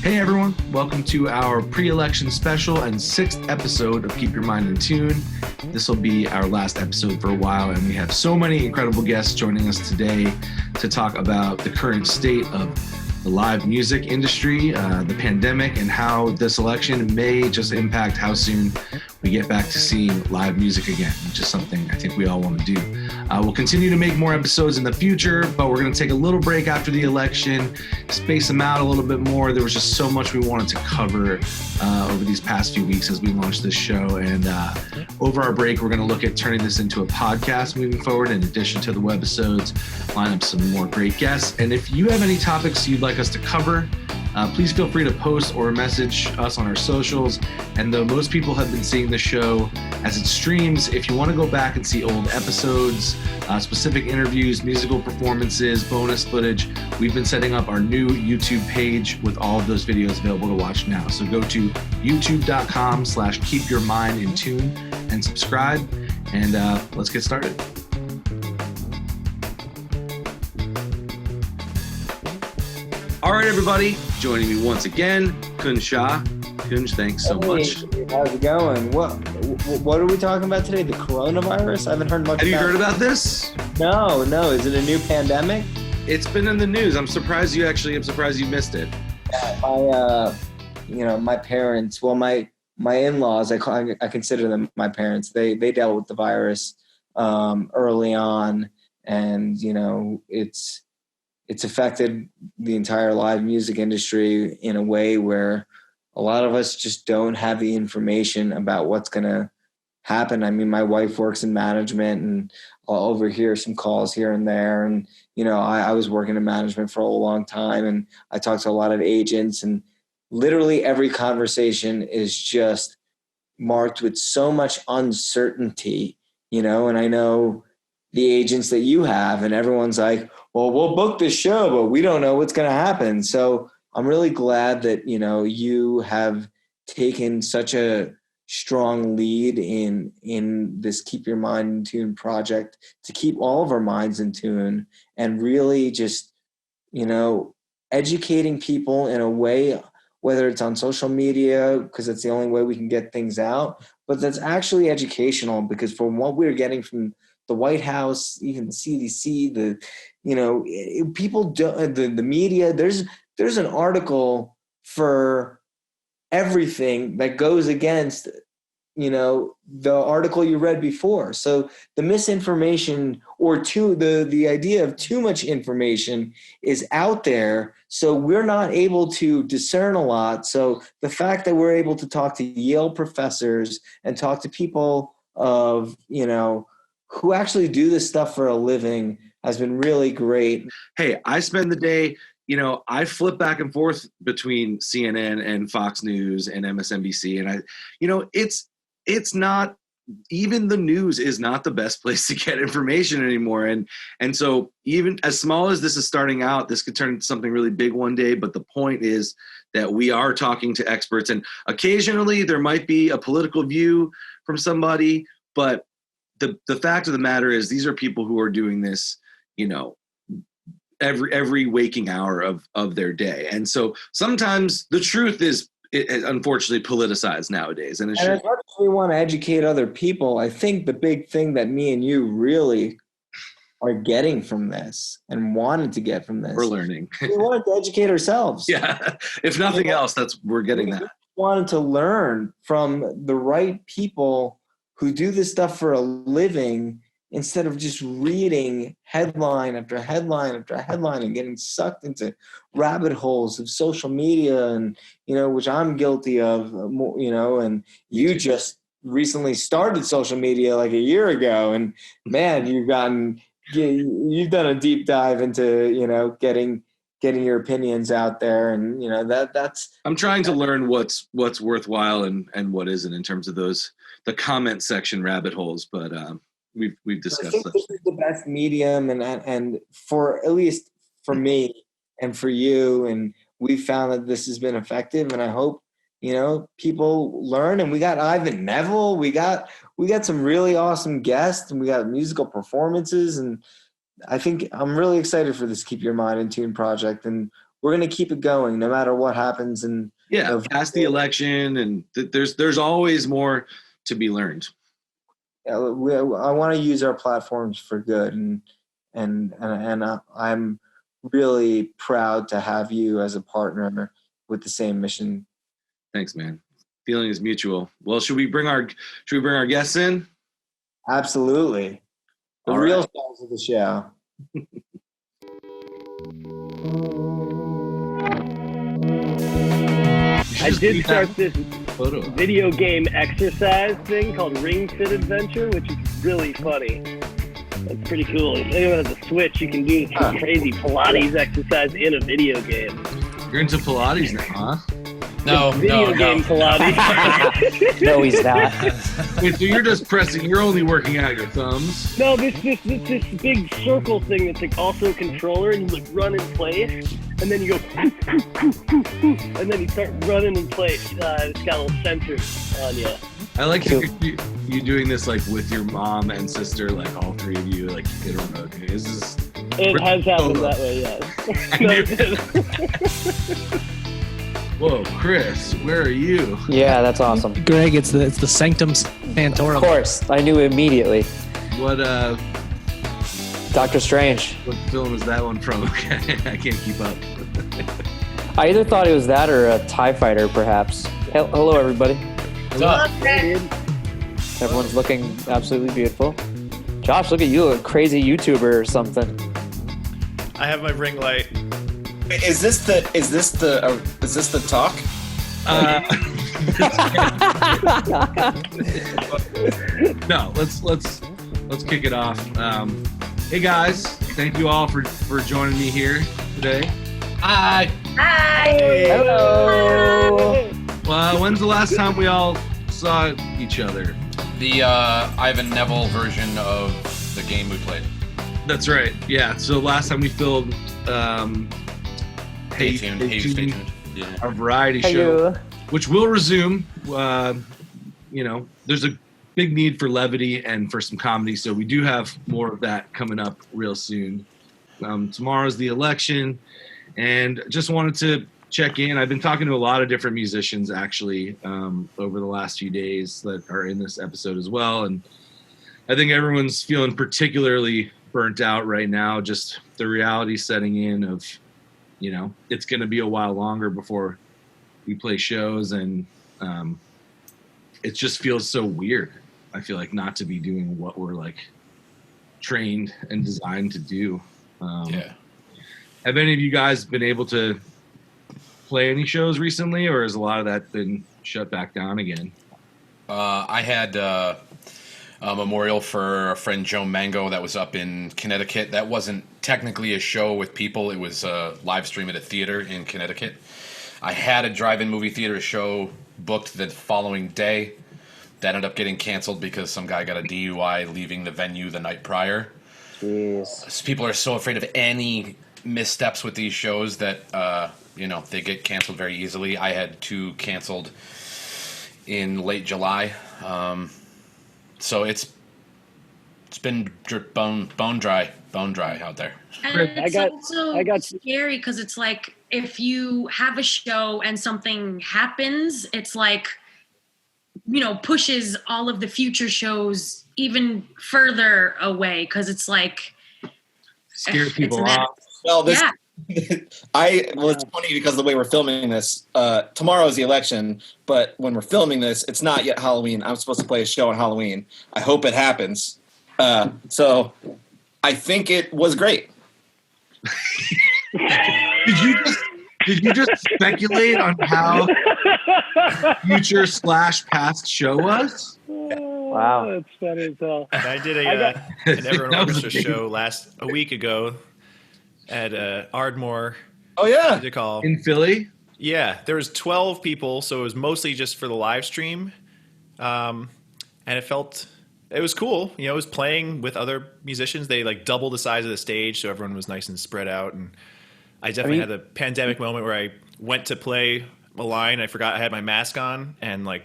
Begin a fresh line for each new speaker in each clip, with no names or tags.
Hey everyone, welcome to our pre-election special and 6th episode of Keep Your Mind in Tune. This will be our last episode for a while, and we have so many incredible guests joining us today to talk about the current state of the live music industry, the pandemic, and how this election may just impact how soon we get back to seeing live music again, which is something I think we all want to do. We'll continue to make more episodes in the future, but we're going to take a little break after the election, space them out a little bit more. There was just so much we wanted to cover over these past few weeks as we launched this show. And over our break, we're going to look at turning this into a podcast moving forward, in addition to the webisodes, line up some more great guests. And if you have any topics you'd like us to cover, please feel free to post or message us on our socials. And though most people have been seeing the show as it streams, if you want to go back and see old episodes, specific interviews, musical performances, bonus footage, we've been setting up our new YouTube page with all of those videos available to watch now. So go to youtube.com/keepyourmindintune and subscribe, and let's get started. All right, everybody, joining me once again, Kunj, thanks so much.
How's it going? What are we talking about today? The coronavirus? I haven't heard much.
Have you heard about this?
No. Is it a new pandemic?
It's been in the news. I'm surprised you missed it.
My parents, my in-laws, I consider them my parents. They dealt with the virus early on, and it's affected the entire live music industry in a way where a lot of us just don't have the information about what's going to happen. I mean, my wife works in management, and I'll overhear some calls here and there. And, I was working in management for a long time, and I talked to a lot of agents, and literally every conversation is just marked with so much uncertainty, and I know the agents that you have, and everyone's like, well, we'll book this show, but we don't know what's going to happen. So I'm really glad that, you have taken such a strong lead in this Keep Your Mind in Tune project to keep all of our minds in tune and really just, educating people in a way, whether it's on social media, because that's the only way we can get things out, but that's actually educational, because from what we're getting from the White House, even the CDC, people do, the media, there's an article for everything that goes against, the article you read before. So the misinformation or the idea of too much information is out there. So we're not able to discern a lot. So the fact that we're able to talk to Yale professors and talk to people of, who actually do this stuff for a living has been really great.
Hey, I spend the day, I flip back and forth between CNN and Fox News and MSNBC. And it's not, even the news is not the best place to get information anymore. And so even as small as this is starting out, this could turn into something really big one day. But the point is that we are talking to experts, and occasionally there might be a political view from somebody, but the fact of the matter is these are people who are doing this, every waking hour of their day. And so sometimes the truth is unfortunately politicized nowadays. And
as much as we want to educate other people, I think the big thing that me and you really are getting from this and wanted to get from this,
we're learning.
We wanted to educate ourselves.
Yeah. If nothing else, we're getting that.
We wanted to learn from the right people who do this stuff for a living, instead of just reading headline after headline after headline and getting sucked into rabbit holes of social media, and, which I'm guilty of, and you just recently started social media like a year ago, and man, you've done a deep dive into, getting your opinions out there. And, that's,
I'm trying to learn what's worthwhile and what isn't in terms of the comment section rabbit holes, but we've discussed
I think this is the best medium, and for, at least for me and for you, and we found that this has been effective, and I hope people learn. And we got Ivan Neville, we got some really awesome guests, and we got musical performances, and I think I'm really excited for this Keep Your Mind in Tune project, and we're going to keep it going no matter what happens. And
past the election, and there's always more to be learned.
I want to use our platforms for good, and I'm really proud to have you as a partner with the same mission.
Thanks, man. Feeling is mutual. Well, should we bring our guests in?
Absolutely. The real stars of the show.
I did start this video game exercise thing called Ring Fit Adventure, which is really funny. It's pretty cool. If anyone has a Switch, you can do some crazy Pilates exercise in a video game.
You're into Pilates now, huh?
No, video game Pilates.
No, he's not.
Wait, so you're just pressing? You're only working out your thumbs?
No, this big circle thing that's like also a controller, and you like run in place, and then you go, and then you start running in place. It's got little sensors on you.
I like you doing this like with your mom and sister, like all three of you, like hit a road.
It has happened that way, yes.
Whoa, Chris, where are you?
Yeah, that's awesome.
Gregg, it's the Sanctum Sanctorum.
Of course, I knew immediately.
What
Doctor Strange.
What film is that one from? Okay, I can't keep up.
I either thought it was that or a TIE Fighter, perhaps. Hello, everybody.
Hello.
Everyone's looking absolutely beautiful. Josh, look at you, a crazy YouTuber or something.
I have my ring light.
Is this the talk?
No, let's kick it off. Hey guys, thank you all for joining me here today.
Hi.
Hello.
Well, when's the last time we all saw each other?
The Ivan Neville version of the game we played.
That's right. Yeah. So last time we filmed
Stay tuned. Yeah.
Our variety show, which will resume. There's a big need for levity and for some comedy, so we do have more of that coming up real soon. Tomorrow's the election, and just wanted to check in. I've been talking to a lot of different musicians actually over the last few days that are in this episode as well, and I think everyone's feeling particularly burnt out right now. Just the reality setting in of, it's going to be a while longer before we play shows, and it just feels so weird. I feel like not to be doing what we're like trained and designed to do.
Yeah.
Have any of you guys been able to play any shows recently, or has a lot of that been shut back down again?
I had a memorial for a friend, Joe Mango, that was up in Connecticut. That wasn't technically a show with people. It was a live stream at a theater in Connecticut. I had a drive-in movie theater show booked the following day. That ended up getting canceled because some guy got a DUI leaving the venue the night prior.
Jeez.
People are so afraid of any missteps with these shows that, they get canceled very easily. I had two canceled in late July. So it's been bone dry out there.
And it's also scary because it's like if you have a show and something happens, it's like, pushes all of the future shows even further away because it's like
scares people off.
Well, it's funny because of the way we're filming this. Tomorrow's the election, but when we're filming this, it's not yet Halloween. I'm supposed to play a show on Halloween. I hope it happens. So I think it was great.
Did you just speculate on how future / past show was?
Wow.
That's funny as hell.
I did an Everyone Orchestra show a week ago at Ardmore.
Oh, yeah.
What's it called?
In Philly?
Yeah. There was 12 people, so it was mostly just for the live stream. And it was cool. It was playing with other musicians. They like doubled the size of the stage, so everyone was nice and spread out. And I definitely had a pandemic moment where I went to play a line. I forgot I had my mask on and like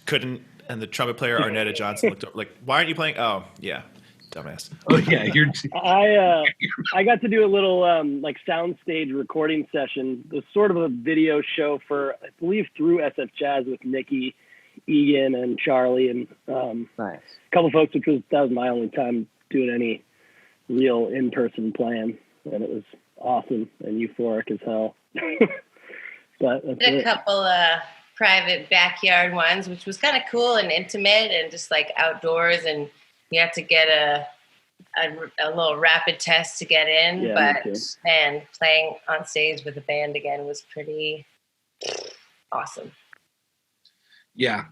couldn't. And the trumpet player, Arnetta Johnson, looked like, "Why aren't you playing?" Oh, yeah.
dumbass.
Oh yeah, you're.
I got to do a little like soundstage recording session. It was sort of a video show for, I believe, through SF Jazz with Nikki, Egan, and Charlie, and
Nice.
a couple folks. That was my only time doing any real in-person playing, and it was awesome and euphoric as hell. But that's
a couple private backyard ones, which was kind of cool and intimate and just like outdoors, and you have to get a little rapid test to get in.
Yeah,
but man, playing on stage with a band again was pretty awesome.
Yeah.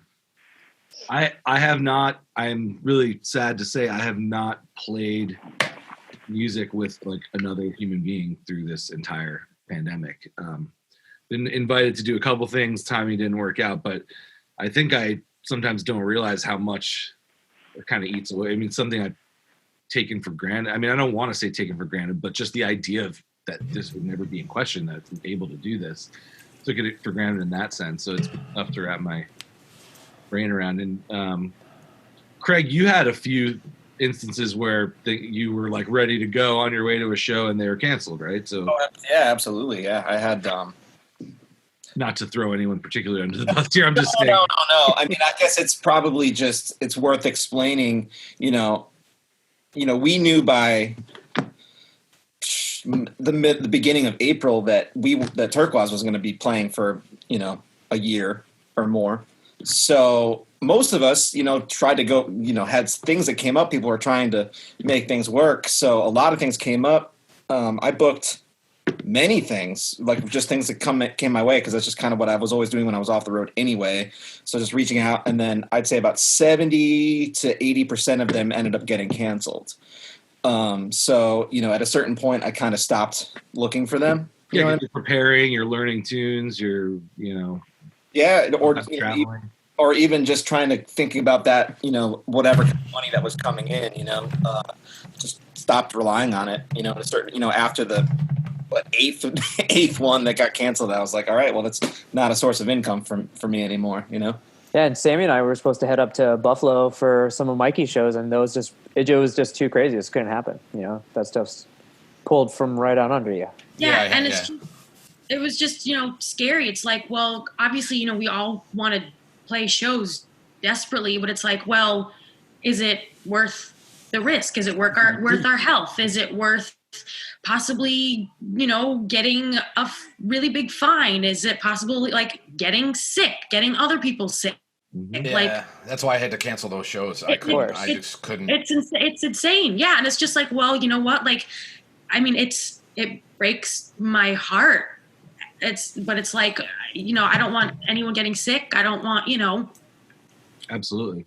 I have not, I'm really sad to say I have not played music with like another human being through this entire pandemic. Been invited to do a couple things, timing didn't work out, but I think I sometimes don't realize how much it kind of eats away. I mean, something I've taken for granted. I mean, I don't want to say taken for granted, but just the idea of that this would never be in question, that I'm able to do this, took it for granted in that sense. So it's tough to wrap my brain around. And Craig, you had a few instances where you were like ready to go on your way to a show and they were canceled, right? So
yeah, absolutely. Yeah, I had
not to throw anyone particularly under the bus here. I'm just saying.
No. I mean, I guess it's probably just, it's worth explaining, you know, we knew by the beginning of April that Turquoise was going to be playing for, you know, a year or more. So most of us, you know, tried to go, you know, had things that came up. People were trying to make things work. So a lot of things came up. I booked many things, like just things that came my way, because that's just kind of what I was always doing when I was off the road anyway. So just reaching out, and then I'd say about 70 to 80% of them ended up getting canceled. So, you know, at a certain point, I kind of stopped looking for them.
Yeah, you're preparing, you're learning tunes, you're, you know.
Yeah,
traveling.
Or even just trying to think about that, you know, whatever money that was coming in, you know, just stopped relying on it, you know, a certain, you know, after the eighth one that got canceled, I was like, all right, well, that's not a source of income for me anymore, you know?
Yeah, and Sammy and I were supposed to head up to Buffalo for some of Mikey's shows, and it was just too crazy. It couldn't happen, you know? That stuff's pulled from right on under you.
Yeah, and it was just, you know, scary. It's like, well, obviously, you know, we all want to play shows desperately, but it's like, well, is it worth the risk? Is it worth our health? Is it worth possibly, you know, getting a really big fine? Is it possibly like getting sick, getting other people sick?
Yeah,
like,
that's why I had to cancel those shows. I just couldn't.
It's insane. Yeah, and it's just like, well, you know what? Like, I mean, it breaks my heart. But it's like, you know, I don't want anyone getting sick. I don't want, you know.
Absolutely.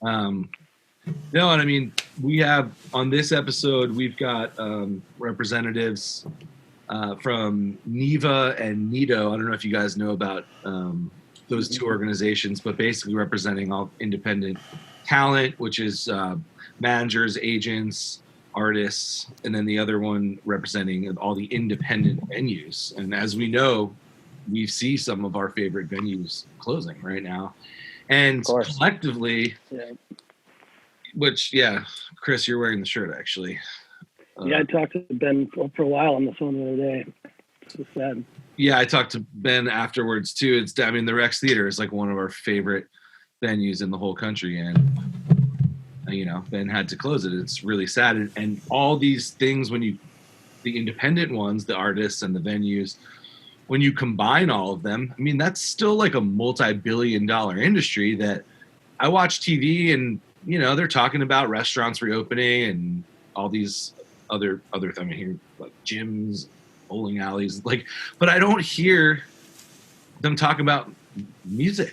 No, and I mean, we have on this episode, we've got representatives from NIVA and NITO. I don't know if you guys know about those two organizations, but basically representing all independent talent, which is managers, agents, artists, and then the other one representing all the independent venues. And as we know, we see some of our favorite venues closing right now. And collectively, which, Chris, you're wearing the shirt, actually.
Yeah, I talked to Ben for a while on the phone the other day. It's so sad.
Yeah, I talked to Ben afterwards, too. I mean, the Rex Theater is like one of our favorite venues in the whole country. And, you know, Ben had to close it. It's really sad. And all these things, the independent ones, the artists and the venues, when you combine all of them, I mean, that's still like a multi-billion-dollar industry that I watch TV and, you know, they're talking about restaurants reopening and all these other things. I mean, here, like gyms, bowling alleys, like, but I don't hear them talk about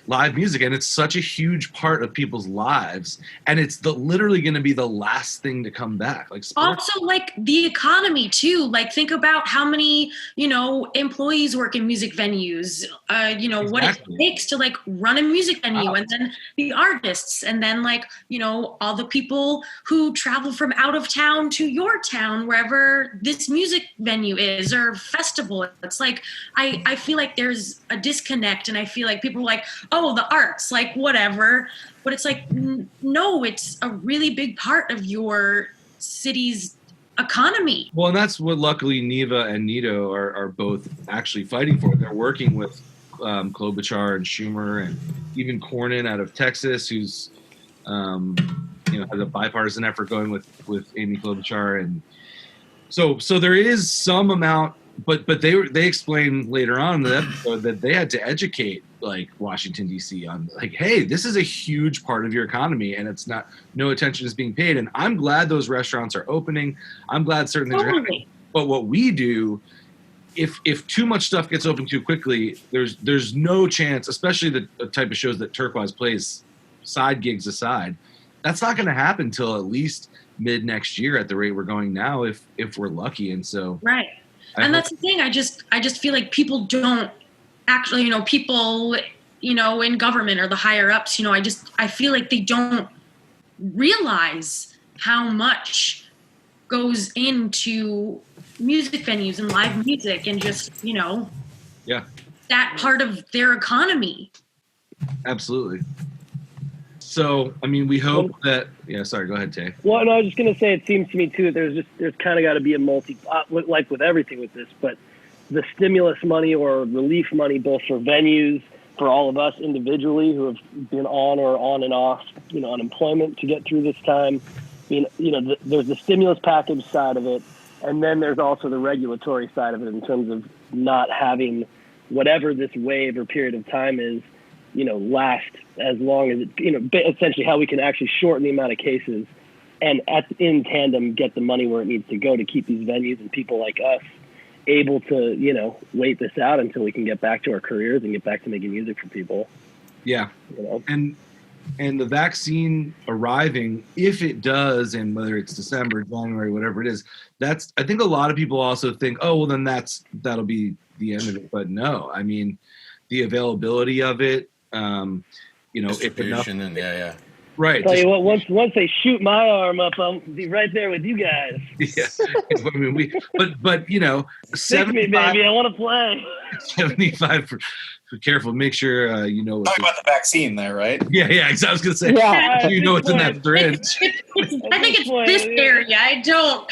live music, and it's such a huge part of people's lives, and it's literally going to be the last thing to come back. Like sports.
Also, like the economy too. Like, think about how many, you know, employees work in music venues. You know, what it takes to like run a music venue, and then the artists, and then like, you know, all the people who travel from out of town to your town, wherever this music venue is or festival. It's like I feel like there's a disconnect, and I feel like people people are like, oh, the arts, like whatever. But it's like, no, it's a really big part of your city's economy.
Well, and that's what luckily NIVA and NITO are both actually fighting for. They're working with Klobuchar and Schumer and even Cornyn out of Texas, who's has a bipartisan effort going with Amy Klobuchar, and so there is some amount, but they explained later on in the episode that they had to educate like Washington D.C. on like, hey, this is a huge part of your economy, and it's not, no attention is being paid. And I'm glad those restaurants are opening. I'm glad certain things are happening. But what we do, if too much stuff gets open too quickly, there's no chance, especially the type of shows that Turquoise plays, side gigs aside, that's not going to happen till at least mid next year at the rate we're going now, if we're lucky. And so
right. And that's the thing. I just feel like people don't actually, people, in government or the higher ups, I feel like they don't realize how much goes into music venues and live music and just, that part of their economy.
Absolutely. So, I mean, we hope that, sorry, go ahead, Tay.
Well, no, I was just going to say, it seems to me too, that there's kind of got to be a like with everything with this, but the stimulus money or relief money, both for venues, for all of us individually who have been on or on and off, unemployment to get through this time. There's the stimulus package side of it, and then there's also the regulatory side of it in terms of not having whatever this wave or period of time is, last as long as it, essentially how we can actually shorten the amount of cases and in tandem get the money where it needs to go to keep these venues and people like us able to, wait this out until we can get back to our careers and get back to making music for people.
Yeah. And the vaccine arriving, if it does, and whether it's December, January, whatever it is, I think a lot of people also think, oh, well, then that'll be the end of it. But no, I mean, the availability of it, if enough,
and
right.
Tell you what, once they shoot my arm up, I'll be right there with you guys.
Yeah, I mean, but
75, me, baby, I want to play.
75. Careful, make sure
Talking about the vaccine there, right?
Yeah. I was gonna say, you know what's in that syringe.
I think it's this area. I don't.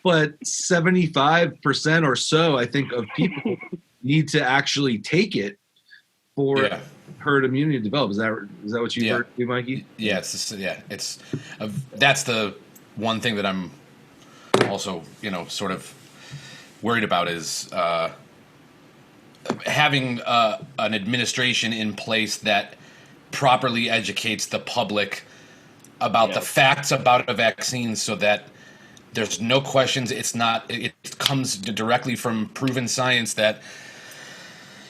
But 75% or so, I think, of people need to actually take it for herd immunity to develop. Is that what you heard, Mikey?
Yeah, it's that's the one thing that I'm also sort of worried about is having an administration in place that properly educates the public about the facts about a vaccine, so that there's no questions. It comes directly from proven science that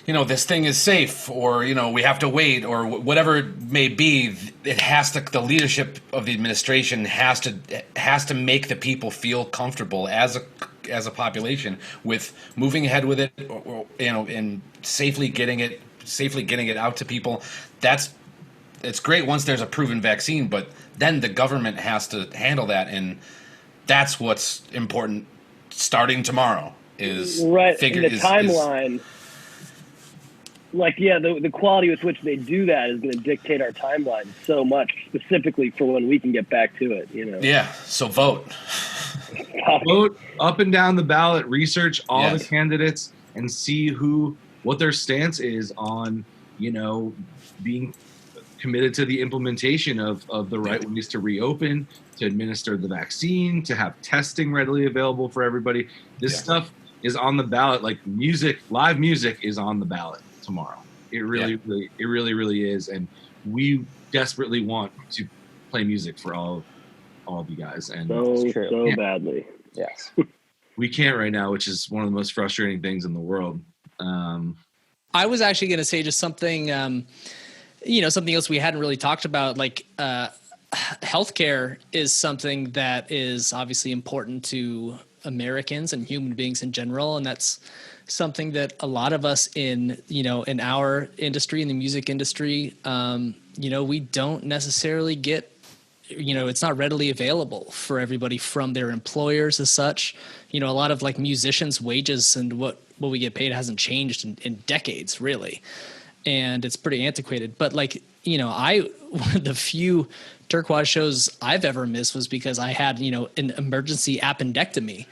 this thing is safe, or we have to wait, or whatever it may be. It has to. The leadership of the administration has to make the people feel comfortable as a population with moving ahead with it, and safely getting it out to people. It's great once there's a proven vaccine, but then the government has to handle that, and that's what's important. Starting tomorrow is
timeline. The quality with which they do that is going to dictate our timeline so much, specifically for when we can get back to it.
Yeah. So vote.
Vote up and down the ballot. Research all the candidates and see what their stance is on being committed to the implementation of the right ways to reopen, to administer the vaccine, to have testing readily available for everybody. This stuff is on the ballot. Like live music is on the ballot tomorrow. It really is. And we desperately want to play music for all of you guys. And
so badly.
Yes.
We can't right now, which is one of the most frustrating things in the world.
I was actually going to say just something, something else we hadn't really talked about, like healthcare is something that is obviously important to Americans and human beings in general. And that's something that a lot of us in our industry, in the music industry, we don't necessarily get it's not readily available for everybody from their employers as such. A lot of like musicians' wages and what we get paid hasn't changed in decades, really. And it's pretty antiquated. But like, one of the few Turquoise shows I've ever missed was because I had, an emergency appendectomy.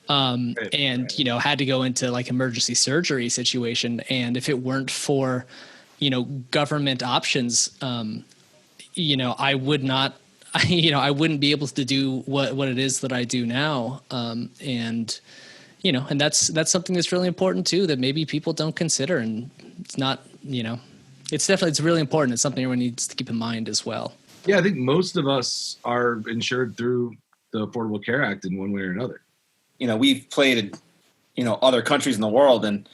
Had to go into like emergency surgery situation. And if it weren't for, government options, I would not, I wouldn't be able to do what it is that I do now. And that's something that's really important too, that maybe people don't consider. And it's not, it's really important. It's something everyone needs to keep in mind as well.
Yeah. I think most of us are insured through the Affordable Care Act in one way or another.
We've played, other countries in the world, and,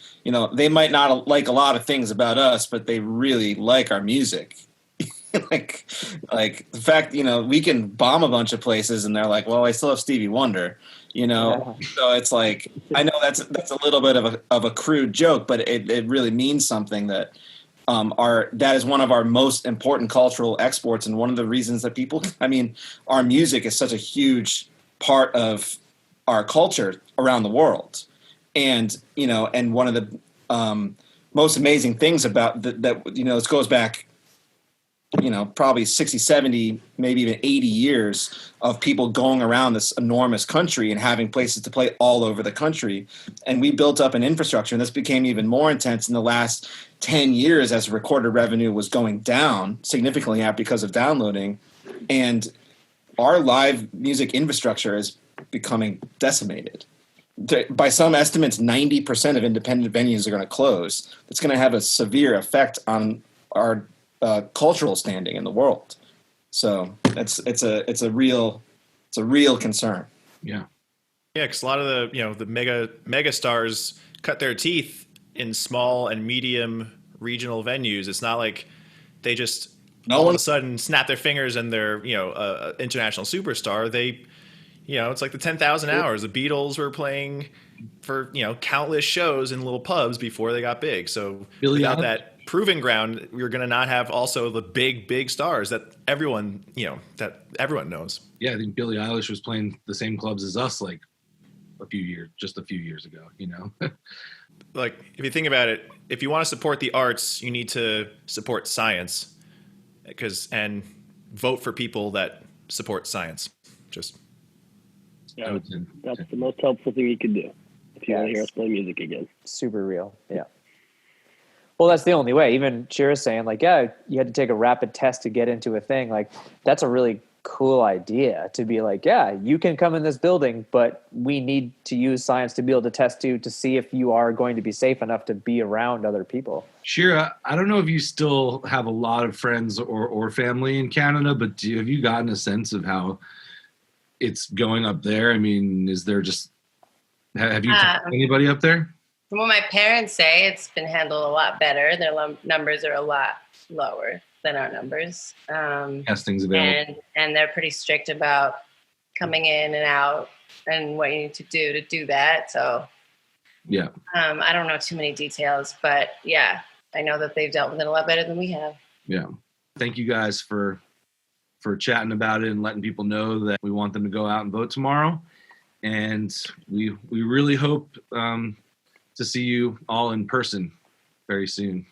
they might not like a lot of things about us, but they really like our music. like the fact, we can bomb a bunch of places and they're like, well, I still have Stevie Wonder, So it's like, I know that's a little bit of a crude joke, but it really means something that that is one of our most important cultural exports. And one of the reasons that our music is such a huge part of our culture around the world. And, and one of the most amazing things about that, this goes back, probably 60, 70, maybe even 80 years of people going around this enormous country and having places to play all over the country. And we built up an infrastructure, and this became even more intense in the last 10 years as recorded revenue was going down significantly because of downloading. And our live music infrastructure is becoming decimated. By some estimates, 90% of independent venues are going to close. It's going to have a severe effect on our cultural standing in the world. So it's a real concern.
Yeah.
Yeah, because a lot of the mega stars cut their teeth in small and medium regional venues. It's not like they just all of a sudden snap their fingers and they're international superstar. They it's like the 10,000 hours. The Beatles were playing for countless shows in little pubs before they got big. So without that proving ground, we're going to not have also the big stars that everyone knows.
Yeah, I think Billie Eilish was playing the same clubs as us like a few years ago,
Like, if you think about it, if you want to support the arts, you need to support science and vote for people that support science.
Yeah, that's the most helpful thing you can do if you want to hear us play music again.
Super real. Yeah. Well, that's the only way. Even Shira's saying, like, yeah, you had to take a rapid test to get into a thing. Like, that's a really cool idea to be like, yeah, you can come in this building, but we need to use science to be able to test you to see if you are going to be safe enough to be around other people.
Shira, I don't know if you still have a lot of friends or family in Canada, but have you gotten a sense of how it's going up there? I mean, is there have you talked to anybody up there?
From what my parents say, it's been handled a lot better. Their numbers are a lot lower than our numbers.
Testing's available.
And they're pretty strict about coming in and out and what you need to do that. So
yeah,
I don't know too many details, but yeah, I know that they've dealt with it a lot better than we have.
Yeah. Thank you guys for chatting about it and letting people know that we want them to go out and vote tomorrow. And we really hope to see you all in person very soon.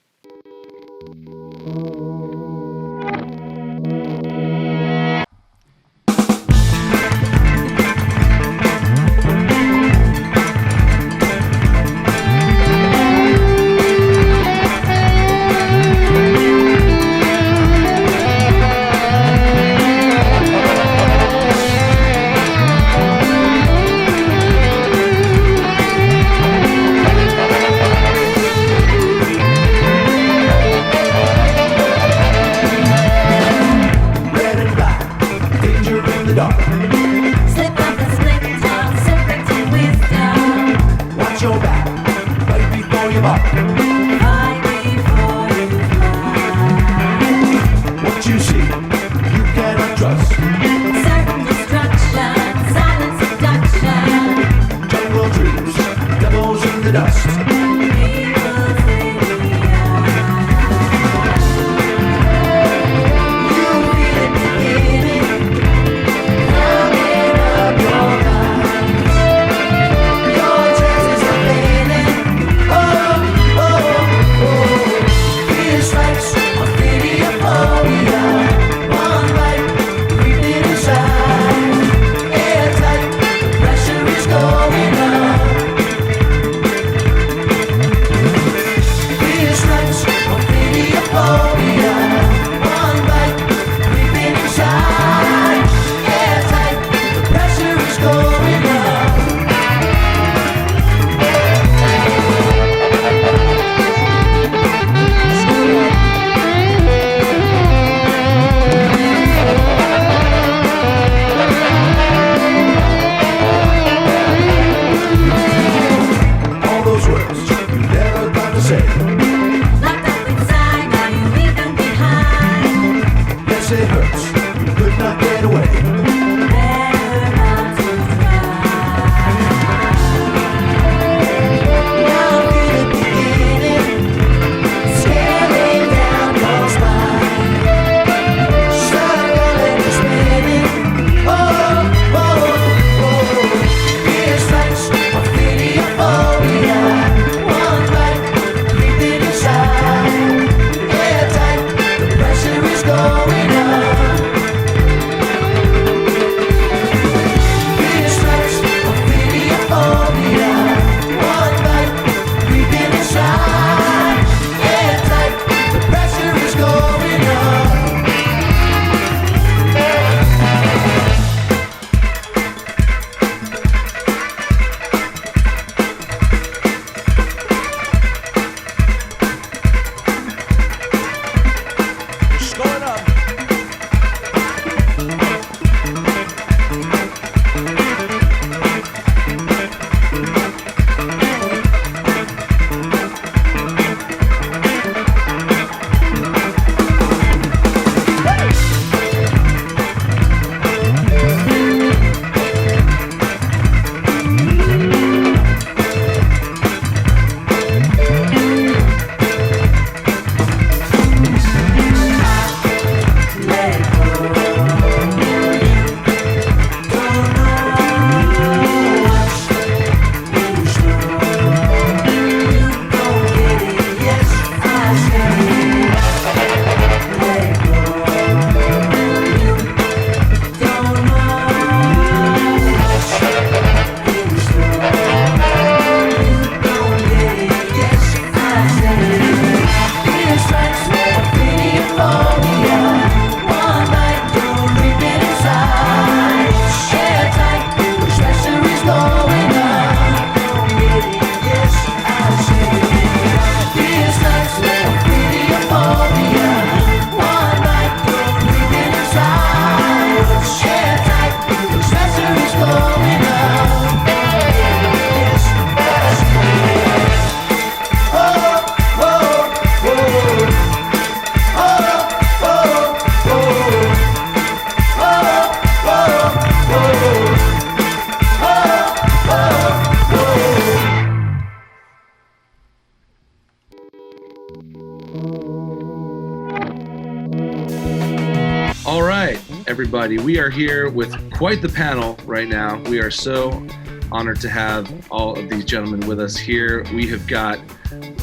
All right, everybody, we are here with quite the panel right now. We are so honored to have all of these gentlemen with us here. We have got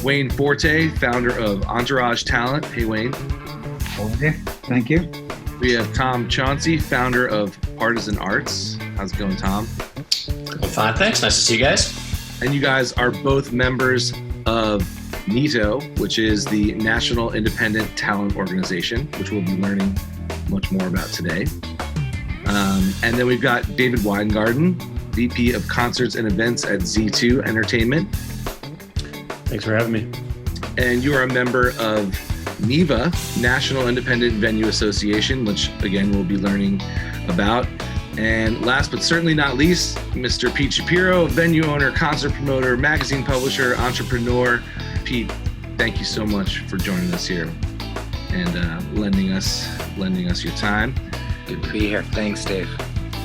Wayne Forte, founder of Entourage Talent. Hey, Wayne.
Okay, thank you.
We have Tom Chauncey, founder of Partisan Arts. How's it going, Tom?
I'm fine, thanks. Nice to see you guys.
And you guys are both members of NITO, which is the National Independent Talent Organization, which we'll be learning much more about today. And then we've got David Weingarden, VP of Concerts and Events at Z2 Entertainment.
Thanks for having me.
And you are a member of NIVA, National Independent Venue Association, which again we'll be learning about. And last but certainly not least, Mr. Pete Shapiro, venue owner, concert promoter, magazine publisher, entrepreneur. Pete, thank you so much for joining us here and lending us your time.
Good to be here. Thanks, Dave.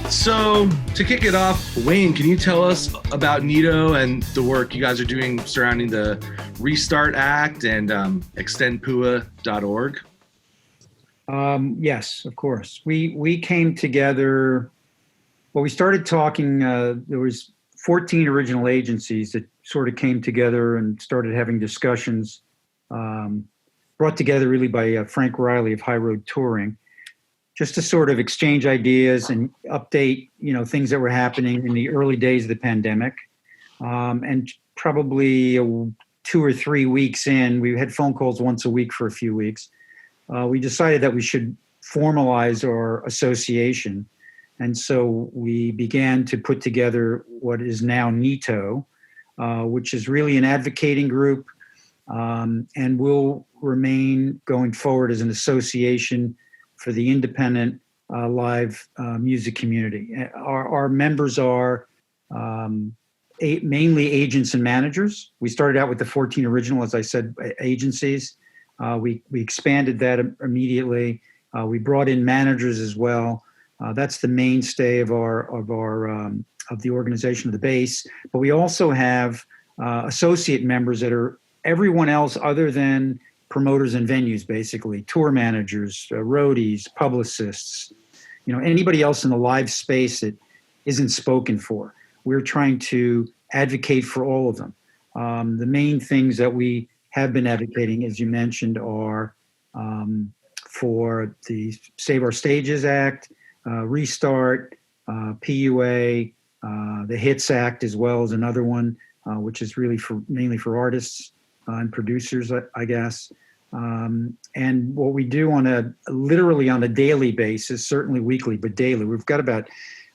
So to kick it off, Wayne, can you tell us about NITO and the work you guys are doing surrounding the Restart Act and extendpua.org?
Yes, of course. We came together. Well, we started talking. There was 14 original agencies that sort of came together and started having discussions. Brought together really by Frank Riley of High Road Touring, just to sort of exchange ideas and update, things that were happening in the early days of the pandemic. And probably 2 or 3 weeks in, we had phone calls once a week for a few weeks. We decided that we should formalize our association. And so we began to put together what is now NITO, which is really an advocating group, and will remain going forward as an association for the independent live music community. Our members are mainly agents and managers. We started out with the 14 original, as I said, agencies. We expanded that immediately. We brought in managers as well. That's the mainstay of the organization, of the base. But we also have associate members that are everyone else other than promoters and venues, basically tour managers, roadies, publicists, anybody else in the live space that isn't spoken for. We're trying to advocate for all of them. The main things that we have been advocating, as you mentioned, are for the Save Our Stages Act, Restart, PUA, the HITS Act as well as another one, which is really mainly for artists and producers, I guess. And what we do literally on a daily basis, certainly weekly, but daily, we've got about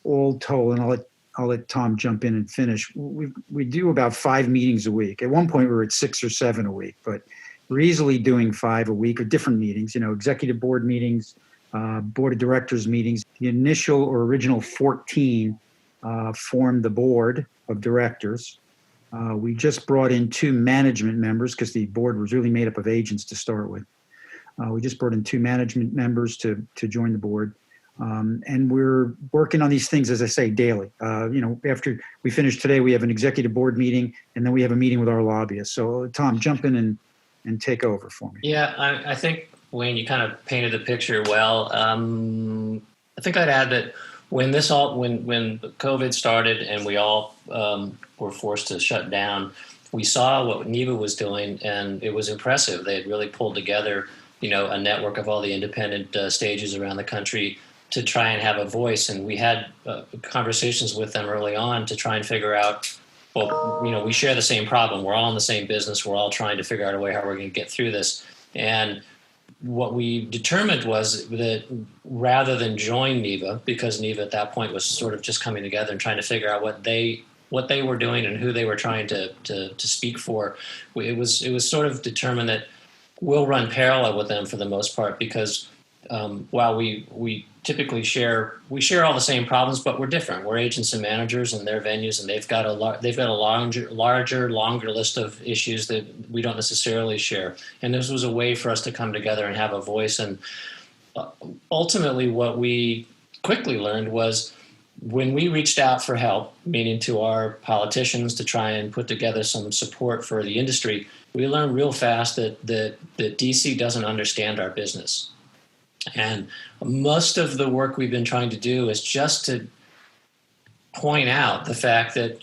all told, and I'll let Tom jump in and finish. We do about 5 meetings a week. At one point we were at 6 or 7 a week, but we're easily doing 5 a week, or different meetings, executive board meetings, board of directors meetings. The initial or original 14 formed the board of directors. We just brought in 2 management members because the board was really made up of agents to start with. We just brought in 2 management members to join the board. And we're working on these things, as I say, daily. After we finish today, we have an executive board meeting, and then we have a meeting with our lobbyists. So, Tom, jump in and take over for me.
Yeah, I think, Wayne, you kind of painted the picture well. I think I'd add that when COVID started and we all were forced to shut down, we saw what NIVA was doing, and it was impressive. They had really pulled together, a network of all the independent stages around the country to try and have a voice. And we had conversations with them early on to try and figure out, well, we share the same problem. We're all in the same business. We're all trying to figure out a way how we're going to get through this. And what we determined was that rather than join NIVA, because NIVA at that point was sort of just coming together and trying to figure out what they were doing and who they were trying to speak for, it was sort of determined that we'll run parallel with them for the most part, because while we typically share all the same problems, but we're different. We're agents and managers, and they're venues, and they've got a larger, longer list of issues that we don't necessarily share. And this was a way for us to come together and have a voice. And ultimately, what we quickly learned was when we reached out for help, meaning to our politicians to try and put together some support for the industry, we learned real fast that DC doesn't understand our business. And most of the work we've been trying to do is just to point out the fact that,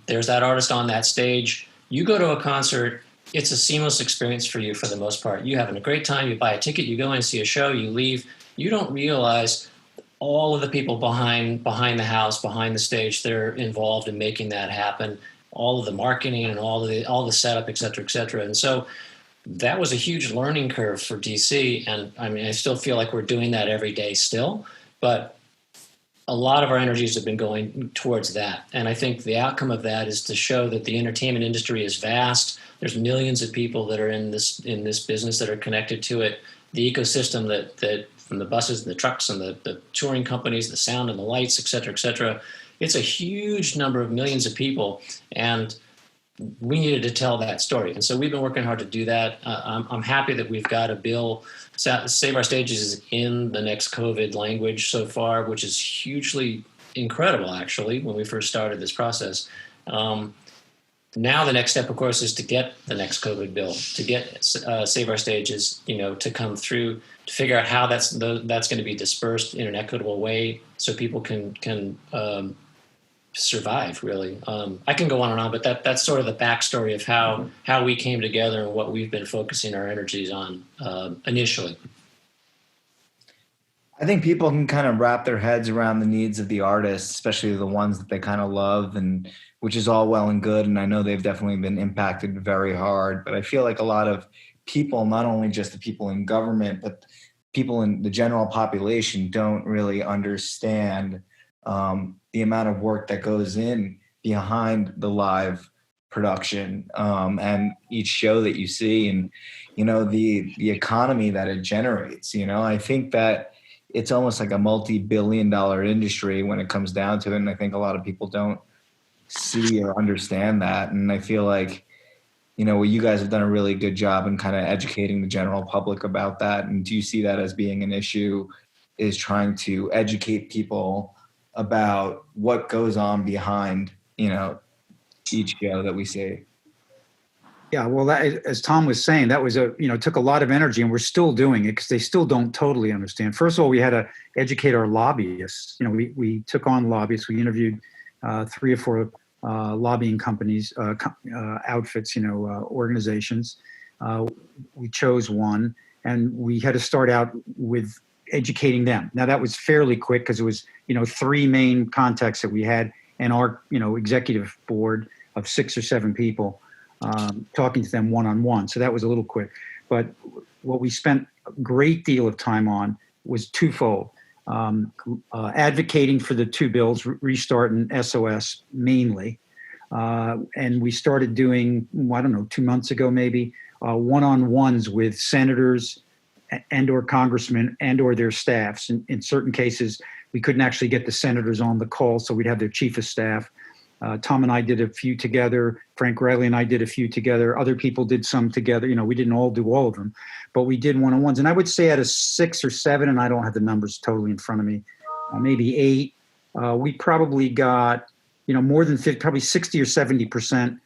there's that artist on that stage. You go to a concert, it's a seamless experience for you for the most part. You're having a great time. You buy a ticket, you go in and see a show, you leave. You don't realize all of the people behind the house, behind the stage, they're involved in making that happen. All of the marketing and all the setup, et cetera, et cetera. And so that was a huge learning curve for DC. And I mean, I still feel like we're doing that every day still, but a lot of our energies have been going towards that. And I think the outcome of that is to show that the entertainment industry is vast. There's millions of people that are in this business that are connected to it. The ecosystem that from the buses and the trucks and the touring companies, the sound and the lights, et cetera, it's a huge number of millions of people. And we needed to tell that story. And so we've been working hard to do that. I'm happy that we've got a bill. Save Our Stages is in the next COVID language so far, which is hugely incredible, actually, when we first started this process. Now the next step, of course, is to get the next COVID bill, to get Save Our Stages, to come through, to figure out how that's going to be dispersed in an equitable way so people can survive, really. I can go on and on, but that's sort of the backstory of how we came together and what we've been focusing our energies on initially.
I think people can kind of wrap their heads around the needs of the artists, especially the ones that they kind of love, and which is all well and good. And I know they've definitely been impacted very hard, but I feel like a lot of people, not only just the people in government, but people in the general population don't really understand the amount of work that goes in behind the live production and each show that you see, and the economy that it generates. I think that it's almost like a multi-billion-dollar industry when it comes down to it, and I think a lot of people don't see or understand that. And I feel like you guys have done a really good job in kind of educating the general public about that. And do you see that as being an issue, is trying to educate people about what goes on behind, each show that we see?
Yeah, well, as Tom was saying, that was took a lot of energy, and we're still doing it because they still don't totally understand. First of all, we had to educate our lobbyists. We took on lobbyists. We interviewed 3 or 4 lobbying companies, outfits, organizations. We chose one, and we had to start out with educating them. Now that was fairly quick because it was 3 main contacts that we had, and our executive board of 6 or 7 people, talking to them one-on-one. So that was a little quick. But what we spent a great deal of time on was twofold. Advocating for the 2 bills, Restart and SOS mainly. And we started doing, 2 months ago maybe, one-on-ones with senators and or congressmen and or their staffs. In certain cases, we couldn't actually get the senators on the call, so we'd have their chief of staff. Tom and I did a few together. Frank Riley and I did a few together. Other people did some together. We didn't all do all of them, but we did one-on-ones. And I would say out of 6 or 7, and I don't have the numbers totally in front of me, maybe 8, we probably got, more than 50, probably 60 or 70%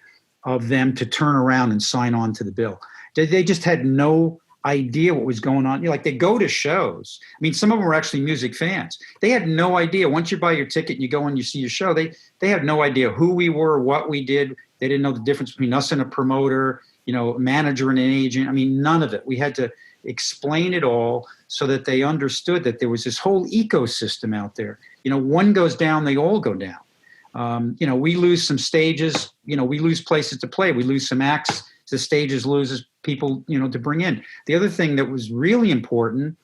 of them to turn around and sign on to the bill. They just had no idea what was going on. Like, they go to shows. I mean, some of them were actually music fans. They had no idea. Once you buy your ticket and you go and you see your show, they had no idea who we were, what we did. They didn't know the difference between us and a promoter, a manager and an agent. I mean, none of it. We had to explain it all so that they understood that there was this whole ecosystem out there. One goes down, they all go down. We lose some stages, we lose places to play. We lose some acts. The stages loses people, to bring in. The other thing that was really important,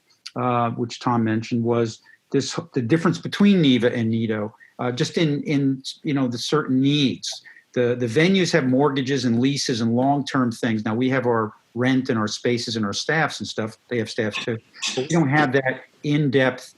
which Tom mentioned, was the difference between NIVA and NITO, just in the certain needs. The venues have mortgages and leases and long-term things. Now we have our rent and our spaces and our staffs and stuff. They have staffs too, but we don't have that in-depth,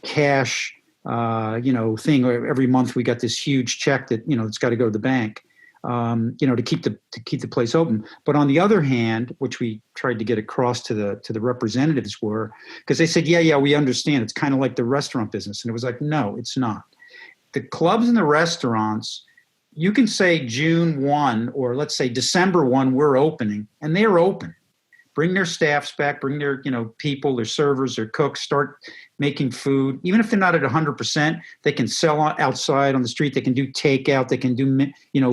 cash, thing. Every month we got this huge check that it's got to go to the bank. To keep the place open. But on the other hand, which we tried to get across to the representatives were, because they said, yeah, we understand. It's kind of like the restaurant business. And it was like, no, it's not. The clubs and the restaurants, you can say June 1 or let's say December 1, we're opening, and they're open. bring their staffs back, bring their, people, their servers, their cooks, start making food. Even if they're not at 100%, they can sell outside on the street. They can do takeout. They can do,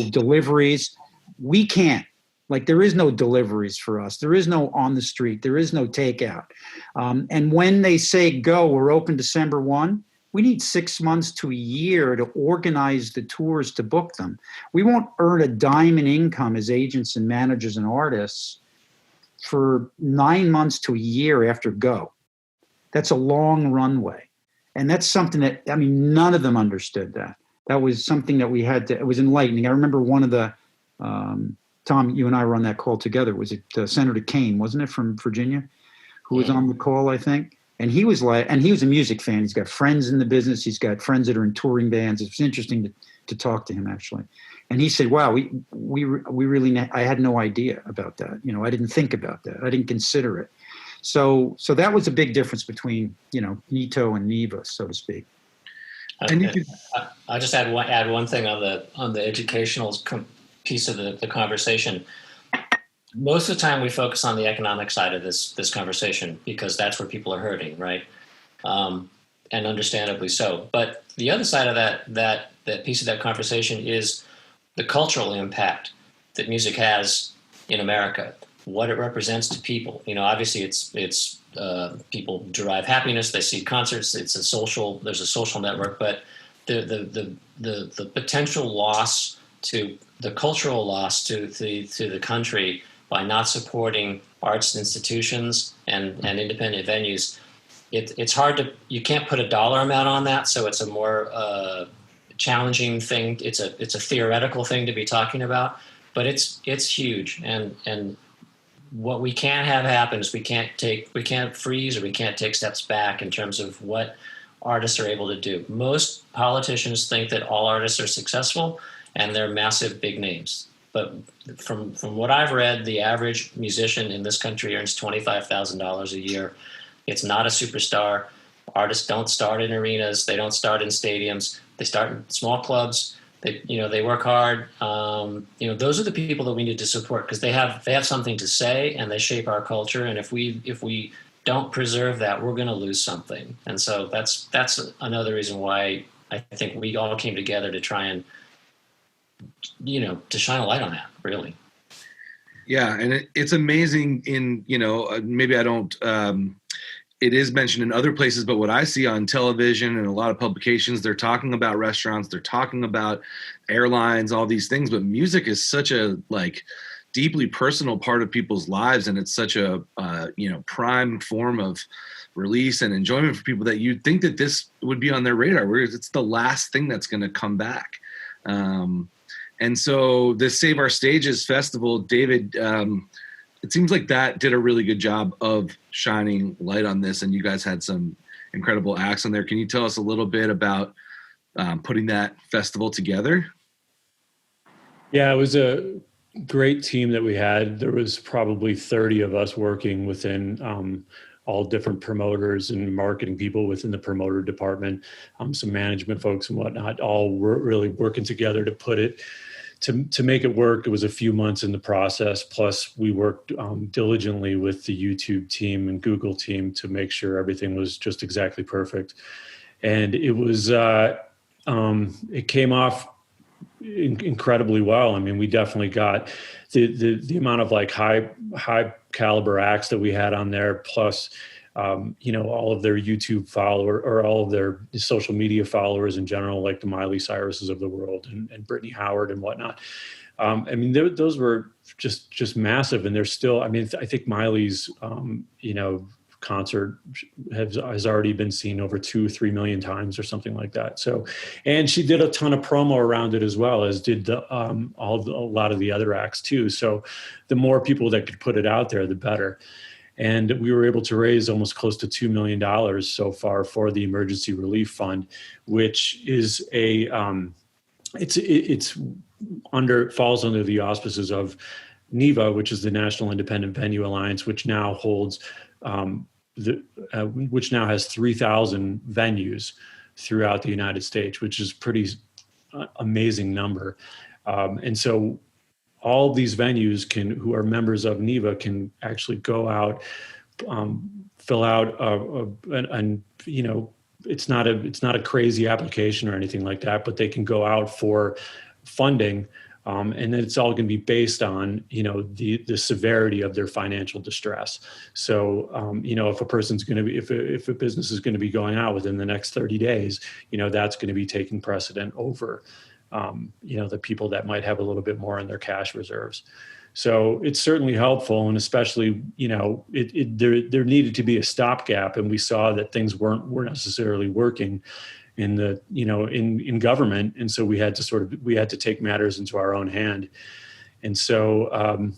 deliveries. We can't. Like, there is no deliveries for us. There is no on the street. There is no takeout. And when they say go, we're open December 1, we need 6 months to a year to organize the tours to book them. We won't earn a dime in income as agents and managers and artists for 9 months to a year after go. That's a long runway. And that's something that, none of them understood that. That was something that we had to, it was enlightening. I remember one of the, Tom, you and I were on that call together. Was it Senator Kane, wasn't it, from Virginia, who was on the call, I think? And he was and he was a music fan. He's got friends in the business. He's got friends that are in touring bands. It was interesting to talk to him, actually. And he said, wow, we really, I had no idea about that. I didn't think about that. I didn't consider it. So that was a big difference between, NITO and NIVA, so to speak.
I just add one thing on the educational piece of the conversation. Most of the time we focus on the economic side of this conversation because that's where people are hurting, right? And understandably so. But the other side of that piece of that conversation is the cultural impact that music has in America, what it represents to people. Obviously it's people derive happiness, they see concerts, there's a social network, but the potential loss to the cultural loss to the country by not supporting arts institutions and independent venues, it's hard you can't put a dollar amount on that, so it's a more challenging thing. It's a theoretical thing to be talking about, but it's huge. And what we can't have happen is we can't freeze or we can't take steps back in terms of what artists are able to do. Most politicians think that all artists are successful and they're massive big names. But from what I've read, the average musician in this country earns $25,000 a year. It's not a superstar. Artists don't start in arenas. They don't start in stadiums. They start in small clubs. They work hard. Those are the people that we need to support because they have something to say and they shape our culture. And if we don't preserve that, we're going to lose something. And so that's another reason why I think we all came together to try and to shine a light on that, really.
Yeah, and it's amazing maybe I don't, it is mentioned in other places, but what I see on television and a lot of publications, they're talking about restaurants, they're talking about airlines, all these things, but music is such a deeply personal part of people's lives, and it's such a prime form of release and enjoyment for people that you'd think that this would be on their radar, whereas it's the last thing that's going to come back. And so this Save Our Stages festival, David, it seems like that did a really good job of shining light on this, and you guys had some incredible acts on there. Can you tell us a little bit about putting that festival together?
Yeah, it was a great team that we had. There was probably 30 of us working within all different promoters and marketing people within the promoter department, some management folks and whatnot, all were really working together to put it to make it work. It was a few months in the process. Plus we worked diligently with the YouTube team and Google team to make sure everything was just exactly perfect. And it was, it came off incredibly well. I mean, we definitely got the amount of high caliber acts that we had on there, plus all of their YouTube follower or all of their social media followers in general, like the Miley Cyruses of the world and Brittany Howard and whatnot. I mean, those were just massive, and they're still. I mean, I think Miley's concert has already been seen over 2-3 million times or something like that. So, and she did a ton of promo around it as well, as did a lot of the other acts too. So the more people that could put it out there, the better. And we were able to raise almost close to $2 million so far for the Emergency Relief Fund, which is falls under the auspices of NIVA, which is the National Independent Venue Alliance, which now holds which now has 3,000 venues throughout the United States, which is pretty amazing number. And so all these venues who are members of NIVA can actually go out, fill out it's not a crazy application or anything like that, but they can go out for funding. And then it's all going to be based on, the severity of their financial distress. So, if a person's going to be, if a business is going to be going out within the next 30 days, that's going to be taking precedent over, the people that might have a little bit more in their cash reserves. So it's certainly helpful. And especially, there needed to be a stopgap, and we saw that things weren't necessarily working in the, in government. And so we had to take matters into our own hand. And so,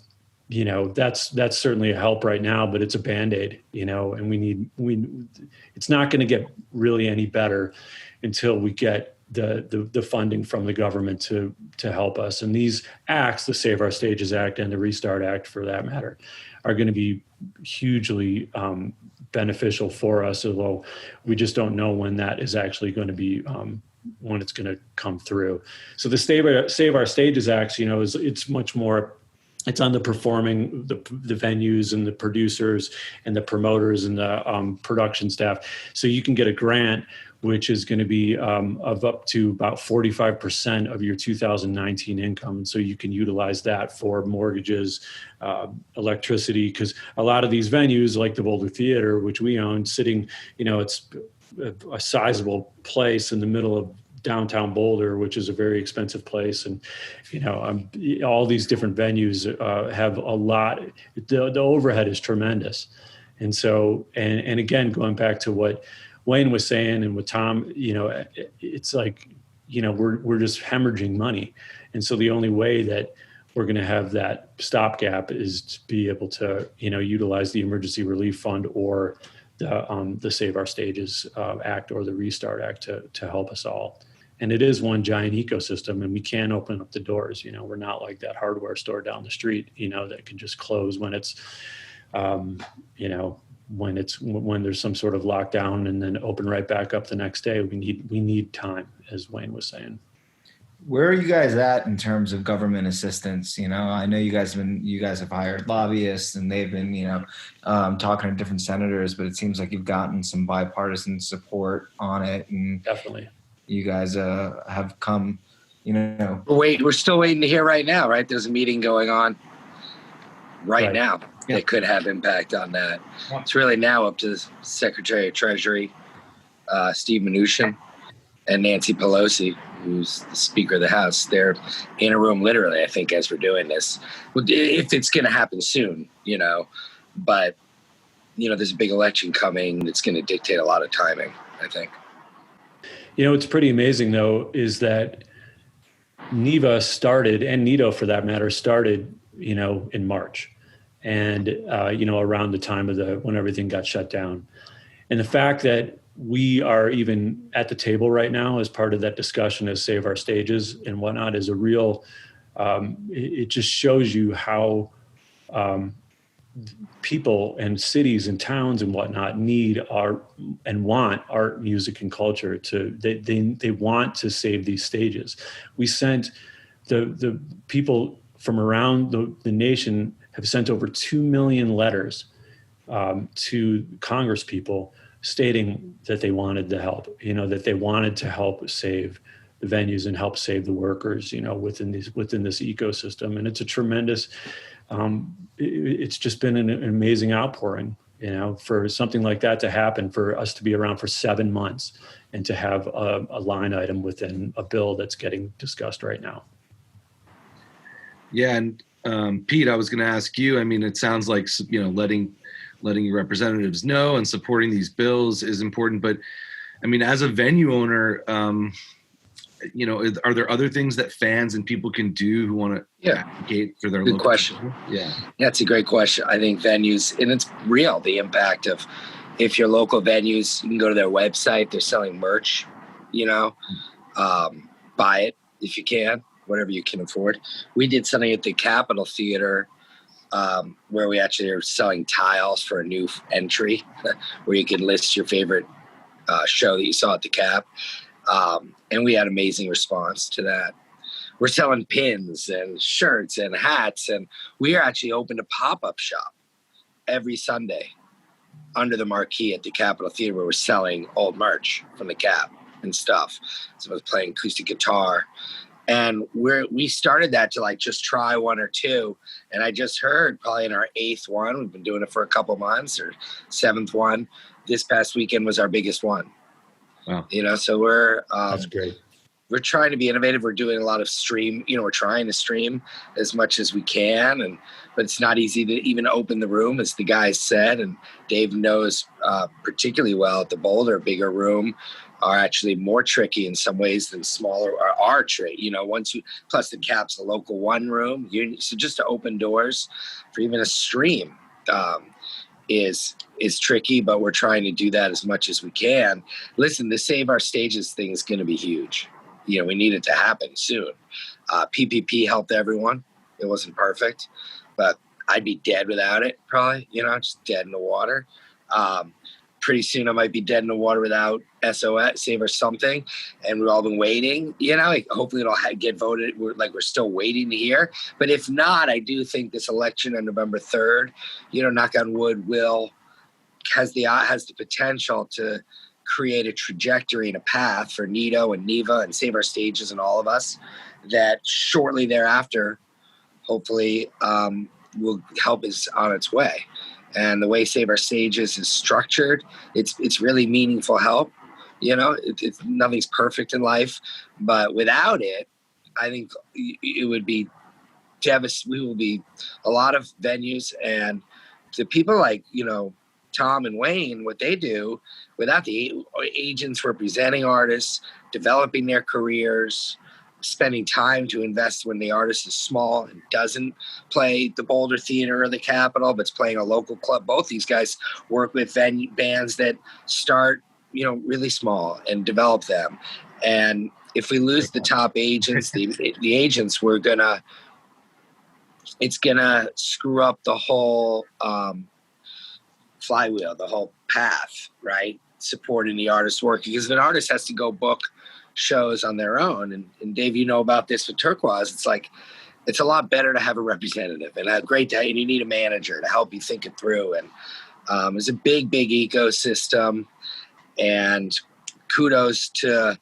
that's certainly a help right now, but it's a Band-Aid, and it's not going to get really any better until we get the funding from the government to help us. And these acts, the Save Our Stages Act and the Restart Act for that matter, are going to be hugely beneficial for us, although we just don't know when that is actually going to be, when it's going to come through. So the Save Our Stages Act, it's much more, it's on the performing, the venues and the producers and the promoters and the production staff. So you can get a grant, which is going to be of up to about 45% of your 2019 income. And so you can utilize that for mortgages, electricity, because a lot of these venues like the Boulder Theater, which we own, sitting, it's a sizable place in the middle of downtown Boulder, which is a very expensive place. And, all these different venues have a lot, the overhead is tremendous. And so, and again, going back to what Wayne was saying and with Tom, it's like, we're just hemorrhaging money. And so the only way that we're going to have that stopgap is to be able to, utilize the Emergency Relief Fund or the Save Our Stages Act or the Restart Act to help us all. And it is one giant ecosystem, and we can open up the doors. We're not like that hardware store down the street, that can just close when it's, when there's some sort of lockdown and then open right back up the next day. We need time, as Wayne was saying.
Where are you guys at in terms of government assistance? I know you guys have hired lobbyists, and they've been, talking to different senators, but it seems like you've gotten some bipartisan support on it. And
definitely,
you guys have come,
We're still waiting to hear right now, right? There's a meeting going on right now.
Yeah.
That could have impact on that. Yeah. It's really now up to the Secretary of Treasury, Steve Mnuchin, and Nancy Pelosi, who's the Speaker of the House. They're in a room literally, I think, as we're doing this. If it's going to happen soon, But, there's a big election coming that's going to dictate a lot of timing, I think.
What's pretty amazing, though, is that NIVA started, and NITO for that matter, started, in March. And, around the time of when everything got shut down. And the fact that we are even at the table right now as part of that discussion as Save Our Stages and whatnot is a real, it just shows you how people and cities and towns and whatnot need and want art, music, and culture they want to save these stages. We sent the people from around the nation have sent over 2 million letters to Congress people stating that they wanted the help, that they wanted to help save the venues and help save the workers, within this ecosystem. And it's a tremendous, it's just been an amazing outpouring, for something like that to happen, for us to be around for 7 months and to have a line item within a bill that's getting discussed right now.
Yeah. And Pete, I was going to ask you, it sounds like, letting your representatives know and supporting these bills is important. But as a venue owner, are there other things that fans and people can do who want to advocate for their
Good
local
question.
people? Yeah,
that's a great question. I think venues, and it's real, the impact of if your local venues, you can go to their website, they're selling merch, buy it if you can, whatever you can afford. We did something at the Capitol Theater where we actually are selling tiles for a new entry where you can list your favorite show that you saw at the Cap. And we had amazing response to that. we're selling pins and shirts and hats, and we are actually open to pop-up shop every Sunday under the marquee at the Capitol Theater, where we're selling old merch from the Cap and stuff. So I was playing acoustic guitar, and we started that to like just try one or two. And I just heard probably in our 8th one, we've been doing it for a couple months, or 7th one. This past weekend was our biggest one.
Wow.
You know, so we're
That's great.
We're trying to be innovative. We're doing a lot of stream. You know, we're trying to stream as much as we can, but it's not easy to even open the room, as the guys said. And Dave knows particularly well at the Boulder, bigger room are actually more tricky in some ways than smaller are tricky. You know, plus the Cap's a local one room. So just to open doors for even a stream is tricky, but we're trying to do that as much as we can. Listen, the Save Our Stages thing is going to be huge. You know, we need it to happen soon. PPP helped everyone. It wasn't perfect, but I'd be dead without it, probably, you know, just dead in the water. Pretty soon I might be dead in the water without SOS, Save or something. And we've all been waiting, you know, hopefully it'll get voted. We're still waiting to hear. But if not, I do think this election on November 3rd, you know, knock on wood, has the potential to create a trajectory and a path for NITO and NIVA and Save Our Stages and all of us that shortly thereafter, hopefully, will help us on its way. And the way Save Our Stages is structured, it's really meaningful help. You know, nothing's perfect in life, but without it, I think it would be devastating. We will be a lot of venues, and the people like, you know, Tom and Wayne, what they do, without the agents representing artists, developing their careers, spending time to invest when the artist is small and doesn't play the Boulder Theater or the Capitol, but it's playing a local club. Both these guys work with bands that start, you know, really small and develop them. And if we lose the top agents, the agents, it's gonna screw up the whole flywheel, the whole path, right? Supporting the artist's work, because if an artist has to go book shows on their own, and Dave, you know about this with Turquoise, it's like, it's a lot better to have a representative and a great day, and you need a manager to help you think it through. And it's a big ecosystem, and kudos to,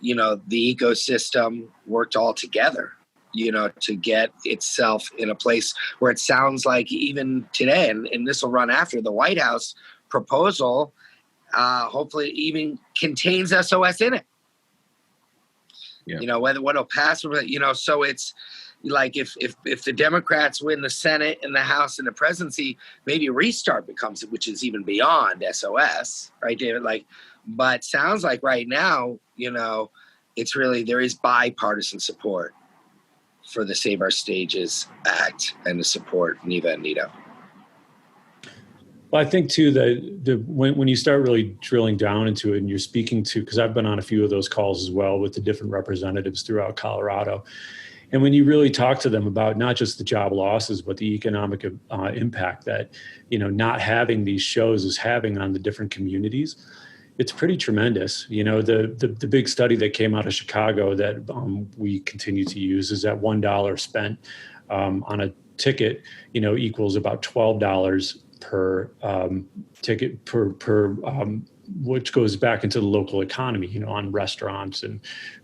you know, the ecosystem worked all together, you know, to get itself in a place where it sounds like even today, and this will run after the White House proposal, hopefully even contains SOS in it. Yeah. You know, what'll pass, you know, so it's like if the Democrats win the Senate and the House and the presidency, maybe a restart becomes it, which is even beyond SOS, right, David? Like, but sounds like right now, you know, it's really, there is bipartisan support for the Save Our Stages Act and to support NIVA and NITO.
Well, I think too that when you start really drilling down into it, and you're speaking to, because I've been on a few of those calls as well with the different representatives throughout Colorado, and when you really talk to them about not just the job losses, but the economic impact that, you know, not having these shows is having on the different communities, it's pretty tremendous. You know, the big study that came out of Chicago that we continue to use is that $1 spent on a ticket, you know, equals about $12 per ticket per which goes back into the local economy, you know, on restaurants and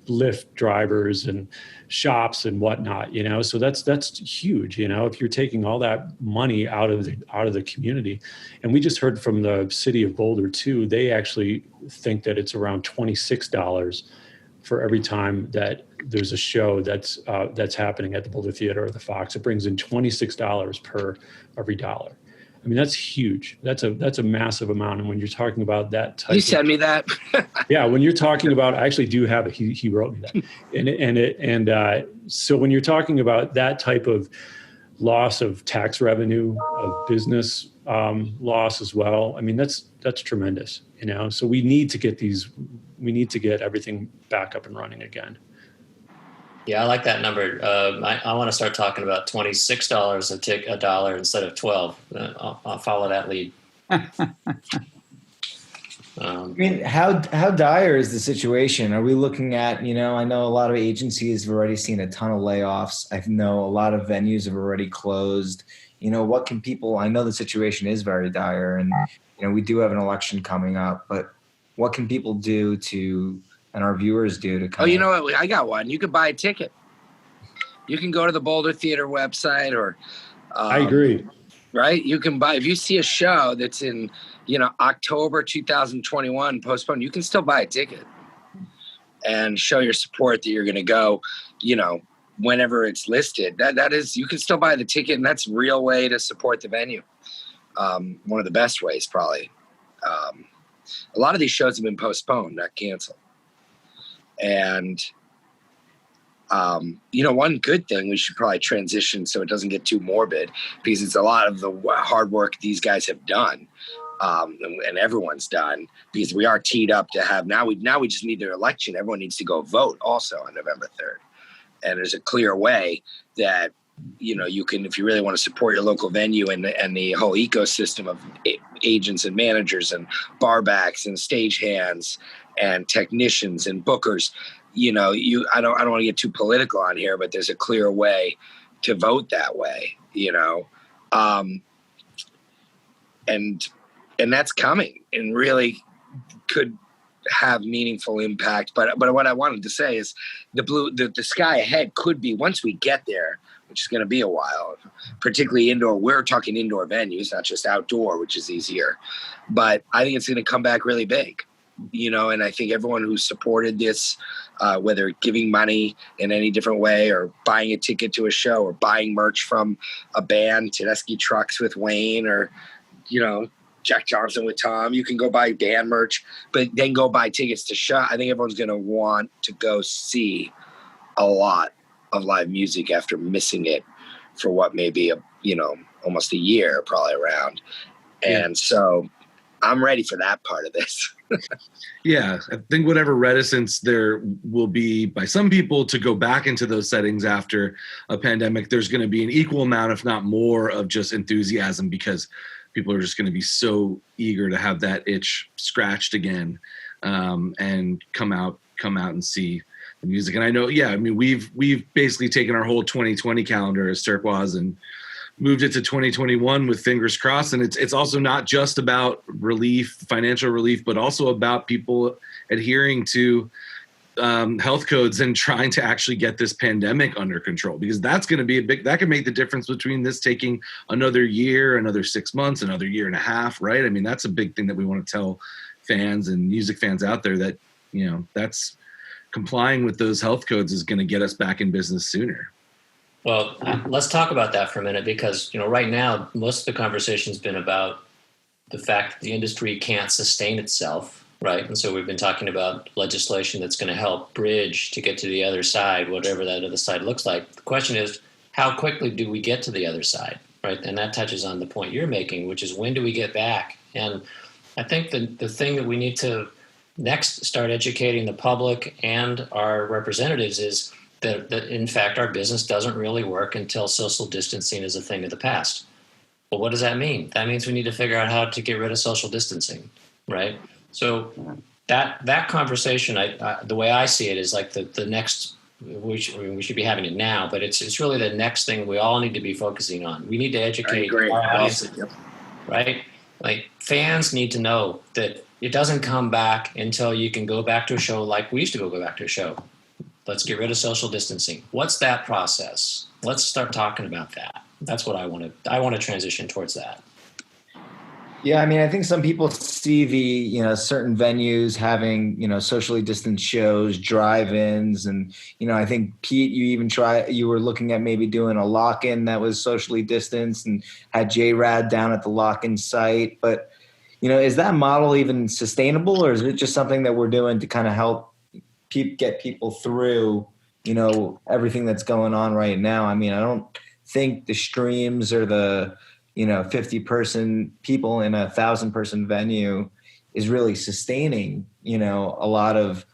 Lyft drivers and shops and whatnot, you know. So that's huge, you know, if you're taking all that money out of the community. And we just heard from the city of Boulder too, they actually think that it's around $26 for every time that there's a show that's happening at the Boulder Theater or the Fox. It brings in $26 per every dollar. I mean, that's huge. That's a massive amount. And when you're talking about that type,
you send me that.
Yeah, when you're talking about, I actually do have it. He wrote me that. So when you're talking about that type of loss of tax revenue, of business loss as well, I mean, that's tremendous. You know, so we need to get everything back up and running again.
Yeah, I like that number. I want to start talking about $26 a dollar instead of $12. I'll follow that lead.
I mean, how dire is the situation? Are we looking at, I know a lot of agencies have already seen a ton of layoffs. I know a lot of venues have already closed. What can people, I know the situation is very dire and, we do have an election coming up, but what can people do and our viewers do to
you know what? I got one. You could buy a ticket. You can go to the Boulder Theater website or.
I agree.
Right? You can buy, if you see a show that's in, October 2021 postponed, you can still buy a ticket and show your support that you're going to go, whenever it's listed. That is, you can still buy the ticket, and that's a real way to support the venue. One of the best ways, probably. A lot of these shows have been postponed, not canceled. And, one good thing, we should probably transition so it doesn't get too morbid, because it's a lot of the hard work these guys have done, and everyone's done, because we are teed up to have, now we just need their election. Everyone needs to go vote also on November 3rd. And there's a clear way that, you can, if you really want to support your local venue and the whole ecosystem of agents and managers and barbacks and stagehands and technicians and bookers, I don't want to get too political on here, but there's a clear way to vote that way, and that's coming and really could have meaningful impact. But what I wanted to say is the sky ahead could be, once we get there, which is going to be a while, particularly indoor. We're talking indoor venues, not just outdoor, which is easier. But I think it's going to come back really big, and I think everyone who supported this, whether giving money in any different way or buying a ticket to a show or buying merch from a band, Tedeschi Trucks with Wayne, or, Jack Johnson with Tom, you can go buy band merch, but then go buy tickets to show. I think everyone's going to want to go see a lot of live music after missing it for what may be almost a year probably around. And so I'm ready for that part of this.
Yeah, I think whatever reticence there will be by some people to go back into those settings after a pandemic, there's going to be an equal amount, if not more, of just enthusiasm, because people are just going to be so eager to have that itch scratched again, and come out and see the music. And I know, we've basically taken our whole 2020 calendar as Turquoise and moved it to 2021 with fingers crossed. And it's also not just about financial relief, but also about people adhering to health codes and trying to actually get this pandemic under control, because that's going to be that can make the difference between this taking another year, another 6 months, another year and a half, right? I mean, that's a big thing that we want to tell fans and music fans out there, that, that's complying with those health codes is going to get us back in business sooner.
Well, let's talk about that for a minute, because, right now, most of the conversation has been about the fact that the industry can't sustain itself, right? And so we've been talking about legislation that's going to help bridge to get to the other side, whatever that other side looks like. The question is, how quickly do we get to the other side, right? And that touches on the point you're making, which is, when do we get back? And I think the thing that we need to next start educating the public and our representatives is that in fact our business doesn't really work until social distancing is a thing of the past. Well, what does that mean? That means we need to figure out how to get rid of social distancing, right? So that conversation, the way I see it, is like the next. We should be having it now, but it's really the next thing we all need to be focusing on. We need to educate our audience, right? Like, fans need to know that it doesn't come back until you can go back to a show like we used to go back to a show. Let's get rid of social distancing. What's that process? Let's start talking about that. That's what I want to transition towards that.
Yeah, I mean, I think some people see the, certain venues having, socially distanced shows, drive-ins. And, I think, Pete, you were looking at maybe doing a lock-in that was socially distanced and had J-Rad down at the lock-in site. But, is that model even sustainable, or is it just something that we're doing to kind of help get people through, everything that's going on right now? I mean, I don't think the streams or the 50-person people in 1,000-person venue is really sustaining, a lot of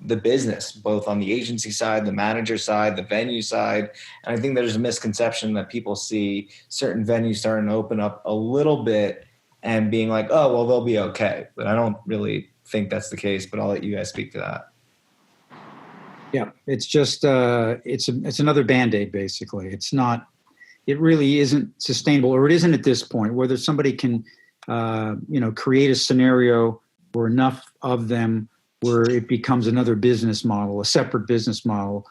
the business, both on the agency side, the manager side, the venue side. And I think there's a misconception that people see certain venues starting to open up a little bit, and being like, oh, well, they'll be okay. But I don't really think that's the case, but I'll let you guys speak to that.
Yeah, it's just it's another Band-Aid basically. It really isn't sustainable, or it isn't at this point. Whether somebody can create a scenario where enough of them where it becomes another business model, a separate business model,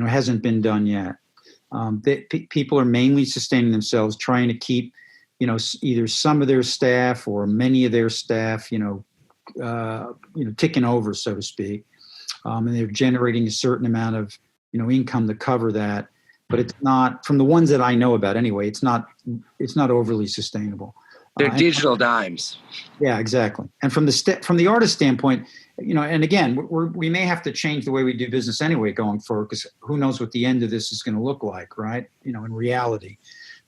hasn't been done yet. People are mainly sustaining themselves, trying to keep either some of their staff or many of their staff ticking over, so to speak. And they're generating a certain amount of, income to cover that, but it's not, from the ones that I know about anyway, it's not overly sustainable.
They're digital dimes.
Yeah, exactly. And from the artist standpoint, and again, we may have to change the way we do business anyway going forward, because who knows what the end of this is going to look like, right? In reality.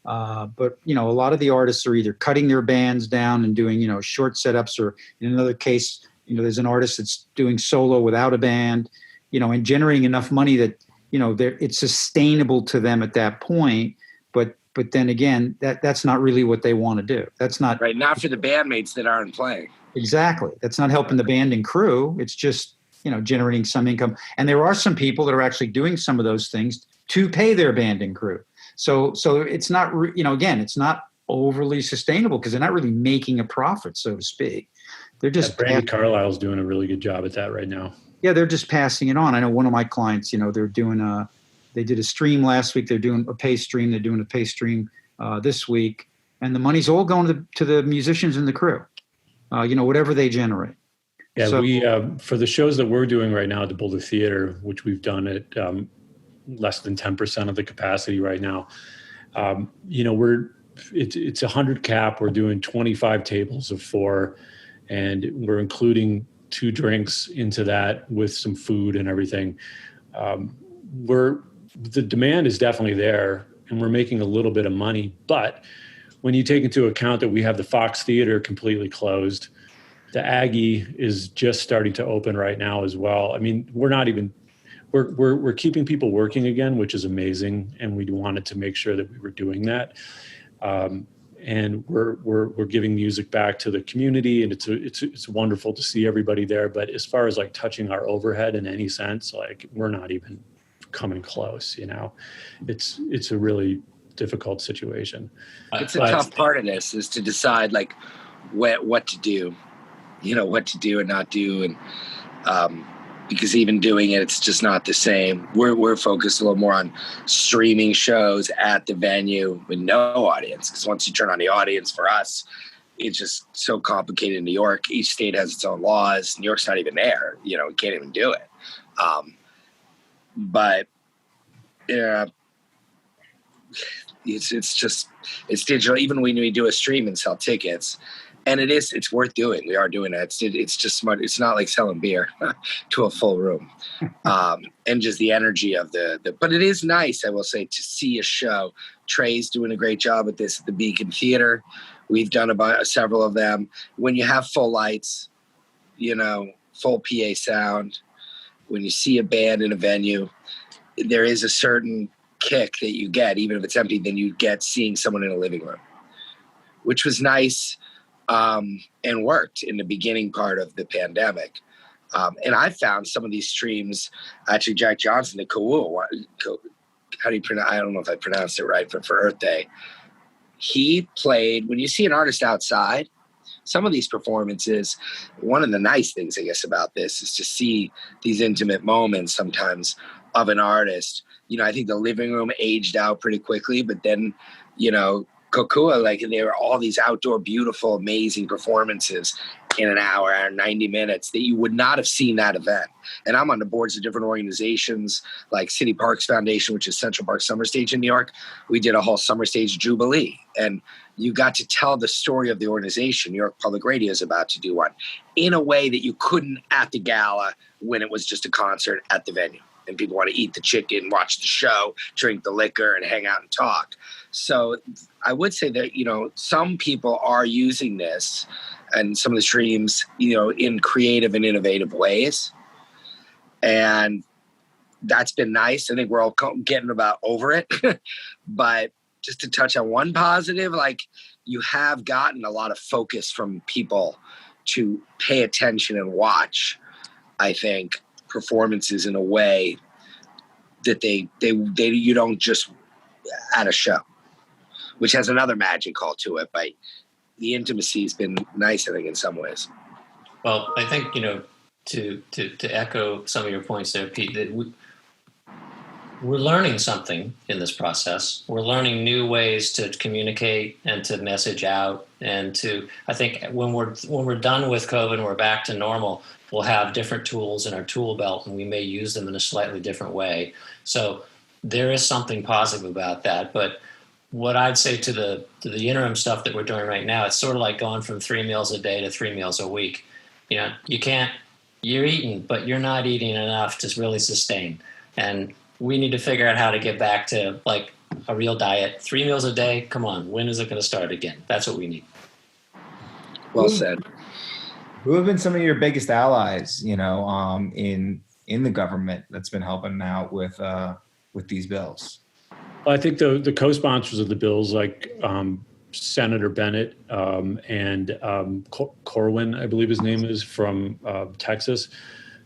But a lot of the artists are either cutting their bands down and doing, short setups, or in another case, there's an artist that's doing solo without a band, and generating enough money that, it's sustainable to them at that point. But then again, that's not really what they want to do. That's not
right. Not for the bandmates that aren't playing.
Exactly. That's not helping the band and crew. It's just, generating some income. And there are some people that are actually doing some of those things to pay their band and crew. So it's not, again, it's not overly sustainable because they're not really making a profit, so to speak. They're just
Brandy Carlisle's doing a really good job at that right now.
Yeah, they're just passing it on. I know one of my clients, they're doing they did a stream last week. They're doing a pay stream. They're doing a pay stream this week, and the money's all going to the musicians and the crew. Whatever they generate.
Yeah, so, we for the shows that we're doing right now at the Boulder Theater, which we've done at less than 10% of the capacity right now. It's 100 cap. We're doing 25 tables of 4, and we're including 2 drinks into that with some food and everything. The demand is definitely there, and we're making a little bit of money. But when you take into account that we have the Fox Theater completely closed, the Aggie is just starting to open right now as well. I mean, we're keeping people working again, which is amazing, and we wanted to make sure that we were doing that. And we're giving music back to the community, and it's wonderful to see everybody there. But as far as like touching our overhead in any sense, like we're not even coming close. It's a really difficult situation.
It's a tough part of this is to decide like what to do, what to do and not do, and because even doing it, it's just not the same. We're focused a little more on streaming shows at the venue with no audience, because once you turn on the audience for us, it's just so complicated in New York. Each state has its own laws. New York's not even there. We can't even do it. But it's digital. Even when we do a stream and sell tickets, and it's worth doing. We are doing it. It's just smart. It's not like selling beer to a full room, and just the energy of but it is nice, I will say, to see a show. Trey's doing a great job at this at the Beacon Theater. We've done several of them. When you have full lights, full PA sound, when you see a band in a venue, there is a certain kick that you get, even if it's empty, than you get seeing someone in a living room, which was nice. And worked in the beginning part of the pandemic. And I found some of these streams, actually Jack Johnson, the Kawoo, how do you pronounce, I don't know if I pronounced it right, but for Earth Day, he played, when you see an artist outside, some of these performances, one of the nice things, I guess, about this is to see these intimate moments sometimes of an artist. I think the living room aged out pretty quickly, but then, Kokua, like there were all these outdoor, beautiful, amazing performances in an hour, 90 minutes that you would not have seen that event. And I'm on the boards of different organizations like City Parks Foundation, which is Central Park Summer Stage in New York. We did a whole Summer Stage Jubilee, and you got to tell the story of the organization. New York Public Radio is about to do one in a way that you couldn't at the gala when it was just a concert at the venue. And people want to eat the chicken, watch the show, drink the liquor, and hang out and talk. So I would say that, some people are using this and some of the streams, in creative and innovative ways. And that's been nice. I think we're all getting about over it. But just to touch on one positive, like, you have gotten a lot of focus from people to pay attention and watch, I think, performances in a way that they you don't just at a show, which has another magical to it, but the intimacy has been nice, I think, in some ways.
Well, I think, to echo some of your points there, Pete, that we're learning something in this process. We're learning new ways to communicate and to message out, and I think when we're done with COVID and we're back to normal, we'll have different tools in our tool belt, and we may use them in a slightly different way. So there is something positive about that. But what I'd say to the interim stuff that we're doing right now, it's sort of like going from 3 meals a day to 3 meals a week. You're eating, but you're not eating enough to really sustain. And we need to figure out how to get back to like a real diet. 3 meals a day, come on, when is it going to start again? That's what we need.
Well said.
Who have been some of your biggest allies, in the government that's been helping out with these bills?
I think the co-sponsors of the bills, like Senator Bennett and Corwin, I believe his name is, from Texas.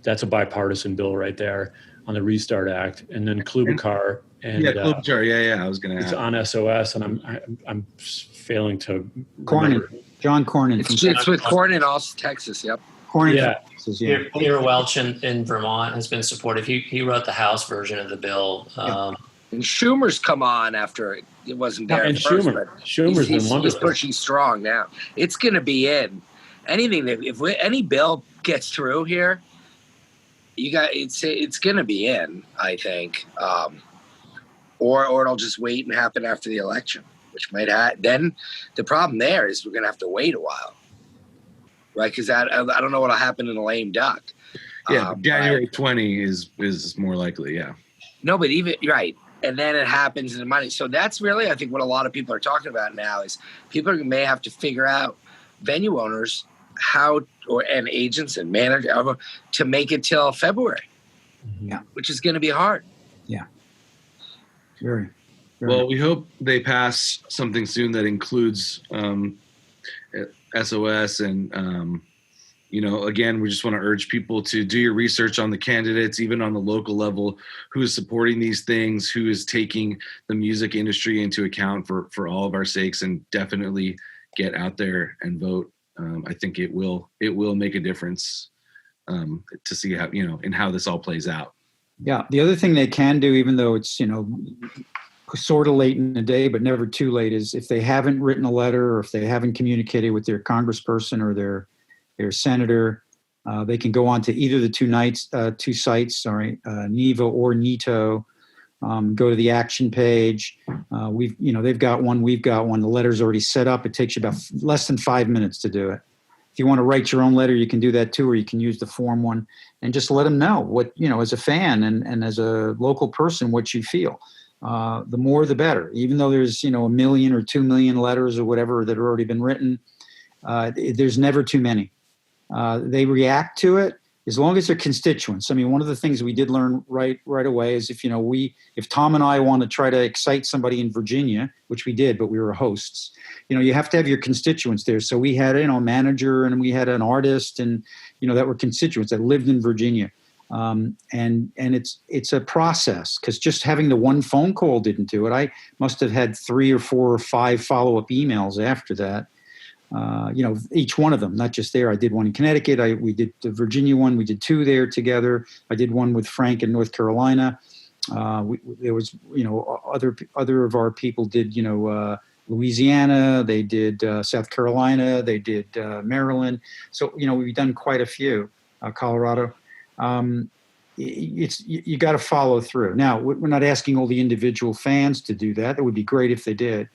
That's a bipartisan bill right there on the Restart Act. And then Klobuchar.
Klobuchar. Yeah. I was going to ask.
It's on SOS, and I'm failing to
Cornyn. John Cornyn.
It's with Cornyn, also Texas. Yep.
Cornyn.
Yeah.
Texas, yeah.
Peter Welch in Vermont has been supportive. He wrote the House version of the bill.
And Schumer's come on after it wasn't there.
And Schumer's been wonderful.
He's pushing strong now. It's going to be in. Anything that any bill gets through here, it's going to be in, I think, or it'll just wait and happen after the election, which might then the problem there is we're going to have to wait a while, right? Because I don't know what'll happen in a lame duck.
Yeah, January 20 is more likely. Yeah.
No, but even right. And then it happens in the money. So that's really, I think, what a lot of people are talking about now is people may have to figure out, venue owners, and agents and managers, to make it till February.
Yeah.
Which is going to be hard.
Yeah. Very.
Well, we hope they pass something soon that includes SOS and, again, we just want to urge people to do your research on the candidates, even on the local level, who is supporting these things, who is taking the music industry into account for all of our sakes, and definitely get out there and vote. I think it will make a difference to see how, in how this all plays out.
Yeah. The other thing they can do, even though it's, sort of late in the day, but never too late, is if they haven't written a letter or if they haven't communicated with their congressperson or their senator, they can go on to either the two sites, NIVA or NITO, go to the action page. They've got one, we've got one. The letter's already set up. It takes you about less than 5 minutes to do it. If you want to write your own letter, you can do that too, or you can use the form one and just let them know what, as a fan and as a local person, what you feel. The more, the better. Even though there's, 1 million or 2 million letters or whatever that have already been written, there's never too many. They react to it as long as they're constituents. I mean, one of the things we did learn right away is if Tom and I want to try to excite somebody in Virginia, which we did, but we were hosts, you have to have your constituents there. So we had, a manager and we had an artist and, that were constituents that lived in Virginia. And it's a process, because just having the one phone call didn't do it. I must have had 3 or 4 or 5 follow-up emails after that. Each one of them, not just there. I did one in Connecticut. We did the Virginia one. We did 2 there together. I did one with Frank in North Carolina. There was, other of our people did, Louisiana. They did South Carolina. They did Maryland. So, we've done quite a few. Colorado. You got to follow through. Now, we're not asking all the individual fans to do that. It would be great if they did.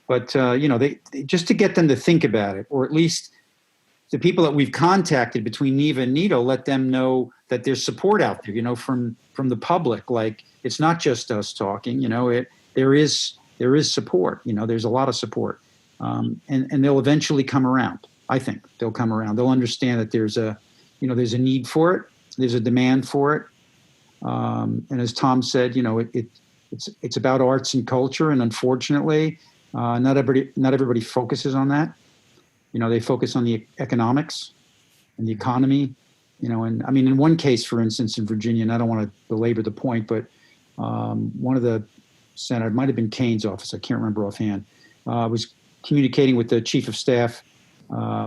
But, they just to get them to think about it, or at least the people that we've contacted between NIVA and NITO, let them know that there's support out there, from the public. Like, it's not just us talking, there is support, there's a lot of support. And they'll eventually come around. I think they'll come around. They'll understand that there's a need for it. There's a demand for it. And as Tom said, it's about arts and culture. And unfortunately, Not everybody focuses on that. They focus on the economics and the economy. And I mean, in one case, for instance, in Virginia, and I don't want to belabor the point, but one of the senators, might have been Kane's office, I can't remember offhand, was communicating with the chief of staff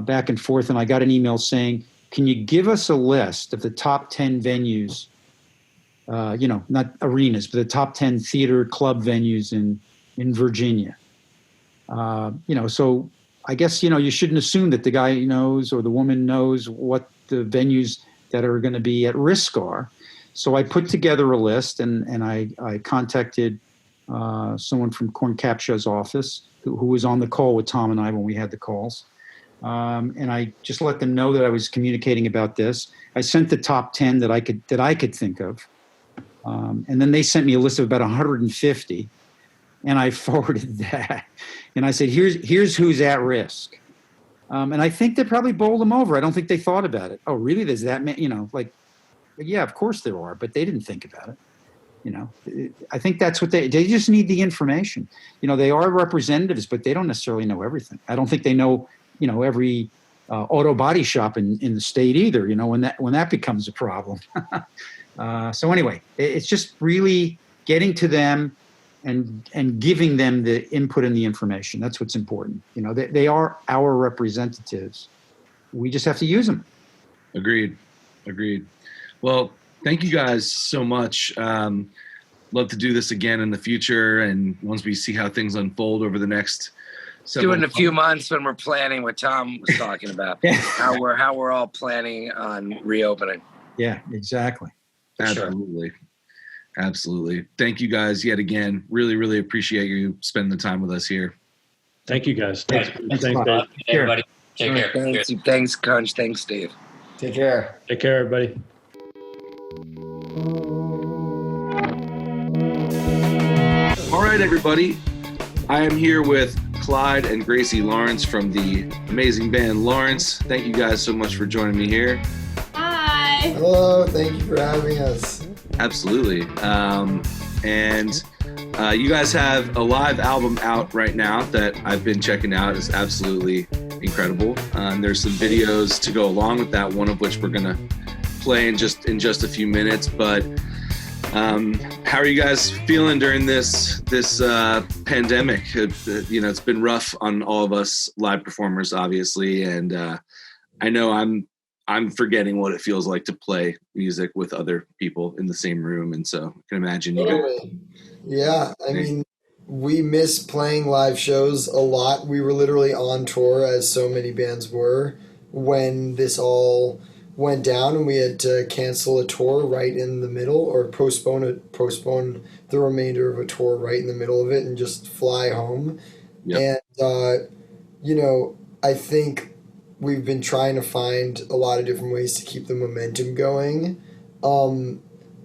back and forth, and I got an email saying, can you give us a list of the top 10 venues, not arenas, but the top 10 theater club venues in Virginia? So I guess, you shouldn't assume that the guy knows or the woman knows what the venues that are going to be at risk are. So I put together a list, and I contacted someone from Corn Capsha's office who was on the call with Tom and I when we had the calls. And I just let them know that I was communicating about this. I sent the top 10 that I could think of. And then they sent me a list of about 150, and I forwarded that. And I said, here's who's at risk. And I think they probably bowled them over. I don't think they thought about it. Oh, really? There's that many, yeah, of course there are, but they didn't think about it. I think that's what they just need the information. They are representatives, but they don't necessarily know everything. I don't think they know, every auto body shop in the state either, when that becomes a problem. So anyway, it's just really getting to them and giving them the input and the information. That's what's important. They are our representatives. We just have to use them.
Agreed. Well, thank you guys so much. Love to do this again in the future, and once we see how things unfold over the next
several months. Do it in a few months when we're planning what Tom was talking about. how we're all planning on reopening.
Yeah, exactly.
Absolutely. Absolutely. Thank you guys yet again. Really, really appreciate you spending the time with us here.
Thank you guys.
Thanks,
Dave. Everybody. Take care.
Thanks, Conch. Thanks, Dave.
Take care.
Take care, everybody.
All right, everybody. I am here with Clyde and Gracie Lawrence from the amazing band Lawrence. Thank you guys so much for joining me here.
Hi.
Hello. Thank you for having us.
Absolutely. And you guys have a live album out right now that I've been checking out. It's absolutely incredible. There's some videos to go along with that, one of which we're going to play in just a few minutes. But how are you guys feeling during this pandemic? It's been rough on all of us live performers, obviously, and I know I'm forgetting what it feels like to play music with other people in the same room, and so I can imagine you guys.
Yeah, I mean, we miss playing live shows a lot. We were literally on tour, as so many bands were, when this all went down, and we had to cancel a tour right in the middle, or postpone the remainder of a tour right in the middle of it, and just fly home. Yep. And I think we've been trying to find a lot of different ways to keep the momentum going.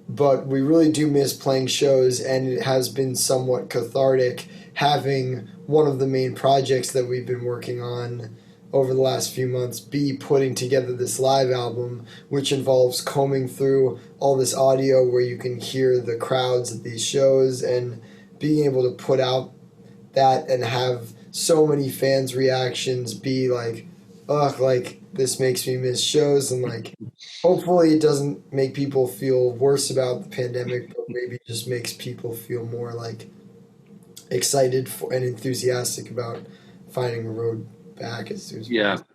But we really do miss playing shows, and it has been somewhat cathartic having one of the main projects that we've been working on over the last few months be putting together this live album, which involves combing through all this audio where you can hear the crowds at these shows, and being able to put out that and have so many fans' reactions be like, ugh, like, this makes me miss shows, and like, hopefully it doesn't make people feel worse about the pandemic, but maybe just makes people feel more like excited and enthusiastic about finding a road back as soon as possible.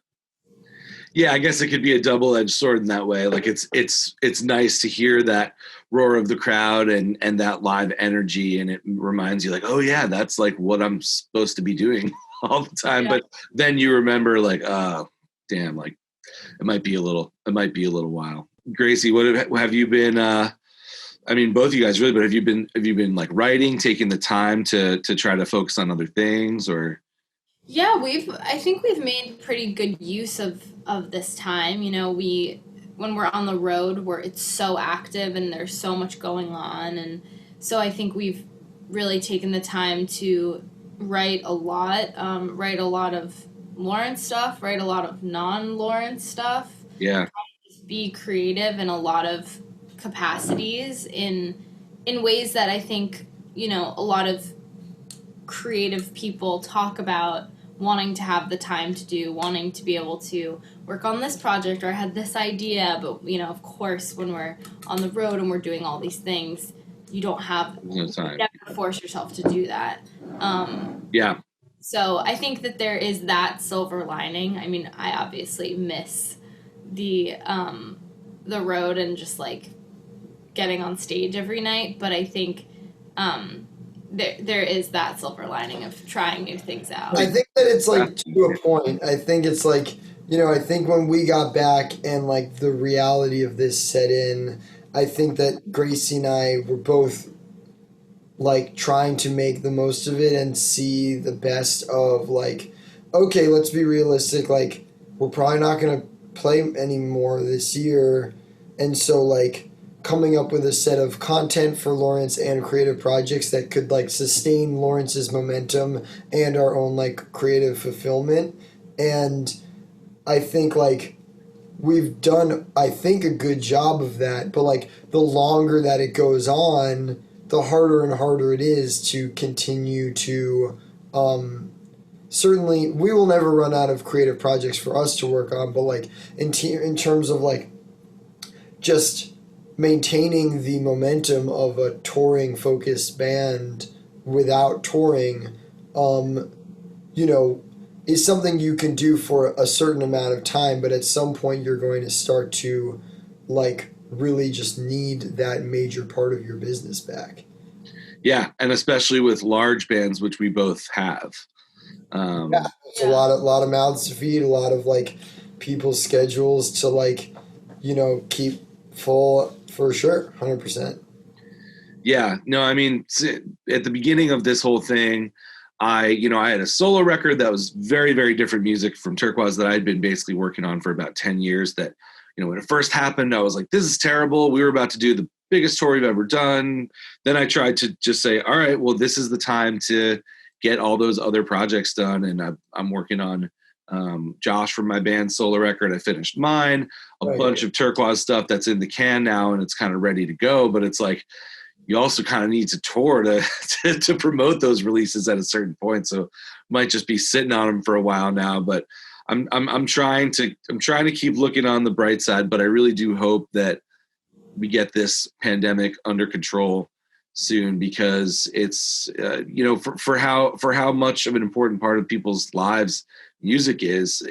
Yeah, I guess it could be a double-edged sword in that way. Like it's nice to hear that roar of the crowd and that live energy, and it reminds you like, oh yeah, that's like what I'm supposed to be doing all the time. Yeah. But then you remember like, oh damn, like it might be a little while. Gracie, what have you been? I mean, both of you guys really, but have you been like writing, taking the time to try to focus on other things, or?
Yeah, I think we've made pretty good use of this time. When we're on the road, where it's so active and there's so much going on, and so I think we've really taken the time to write a lot of Lawrence stuff, write a lot of non-Lawrence stuff.
Yeah.
Be creative in a lot of capacities in ways that I think, a lot of creative people talk about wanting to have the time to do, wanting to be able to work on this project, or I had this idea, but, you know, of course, when we're on the road and we're doing all these things, you don't have,
no time.
you never force yourself to do that.
Yeah.
So I think that there is that silver lining. I mean, I obviously miss the road and just like getting on stage every night, but I think there is that silver lining of trying new things out.
I think that it's like to a point. I think it's like, you know, I think when we got back and like the reality of this set in, I think that Gracie and I were both like trying to make the most of it and see the best of like, okay, let's be realistic. Like, we're probably not going to play anymore this year. And so like coming up with a set of content for Lawrence and creative projects that could like sustain Lawrence's momentum and our own like creative fulfillment. And I think like we've done, I think, a good job of that, but like the longer that it goes on, the harder and harder it is to continue to, certainly we will never run out of creative projects for us to work on, but like in terms of like just maintaining the momentum of a touring focused band without touring, you know, is something you can do for a certain amount of time, but at some point you're going to start to like really just need that major part of your business back.
Yeah, and especially with large bands, which we both have.
Yeah, it's a lot of mouths to feed, a lot of like people's schedules to like, you know, keep full for sure, 100%.
Yeah, no, I mean, at the beginning of this whole thing, I had a solo record that was very, very different music from Turquoise that I'd been basically working on for about 10 years that, you know, when it first happened, I was like, this is terrible. We were about to do the biggest tour we've ever done. Then I tried to just say, all right, well, this is the time to get all those other projects done. And I'm working on Josh from my band's solo record. I finished mine, a bunch of Turquoise stuff that's in the can now, and it's kind of ready to go. But it's like, you also kind of need to tour to promote those releases at a certain point. So might just be sitting on them for a while now, but I'm trying to keep looking on the bright side, but I really do hope that we get this pandemic under control soon, because it's you know, for how much of an important part of people's lives music is.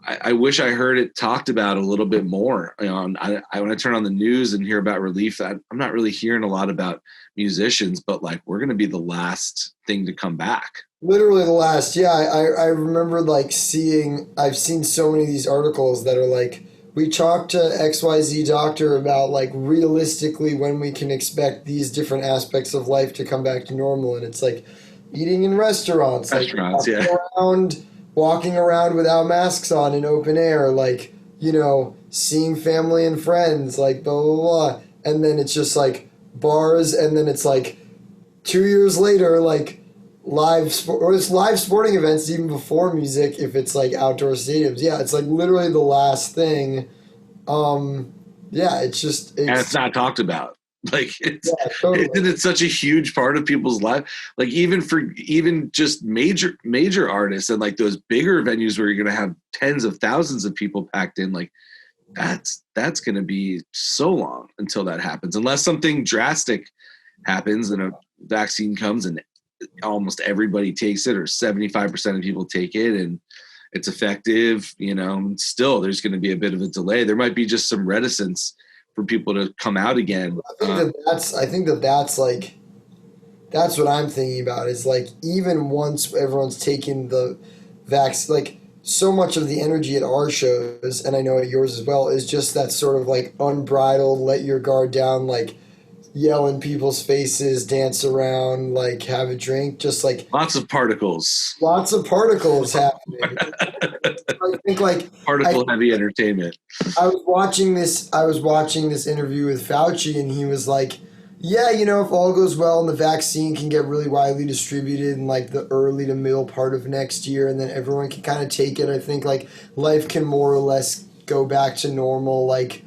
I wish I heard it talked about a little bit more. You know, when I turn on the news and hear about relief, I'm not really hearing a lot about musicians, but like we're going to be the last thing to come back.
Literally the last. Yeah, I remember like I've seen so many of these articles that are like, we talked to XYZ doctor about like realistically when we can expect these different aspects of life to come back to normal. And it's like eating in restaurants, like walking around without masks on in open air, like, you know, seeing family and friends, like blah, blah, blah. And then it's just like bars. And then it's like 2 years later, like live sporting events even before music, if it's like outdoor stadiums. Yeah, it's like literally the last thing. Yeah, and it's not
talked about. Like isn't it such a huge part of people's life? Like even just major artists and like those bigger venues where you're going to have tens of thousands of people packed in, like that's going to be so long until that happens, unless something drastic happens and a vaccine comes and almost everybody takes it, or 75% of people take it and it's effective. You know, still there's going to be a bit of a delay. There might be just some reticence for people to come out again.
I think that's what I'm thinking about, is like, even once everyone's taken the vaccine, like so much of the energy at our shows, and I know at yours as well, is just that sort of like unbridled, let your guard down, like yell in people's faces, dance around, like have a drink, just like
lots of particles
happening. I think like
heavy entertainment.
I was watching this interview with Fauci, and he was like, yeah, you know, if all goes well and the vaccine can get really widely distributed in like the early to middle part of next year, and then everyone can kind of take it, I think like life can more or less go back to normal, like,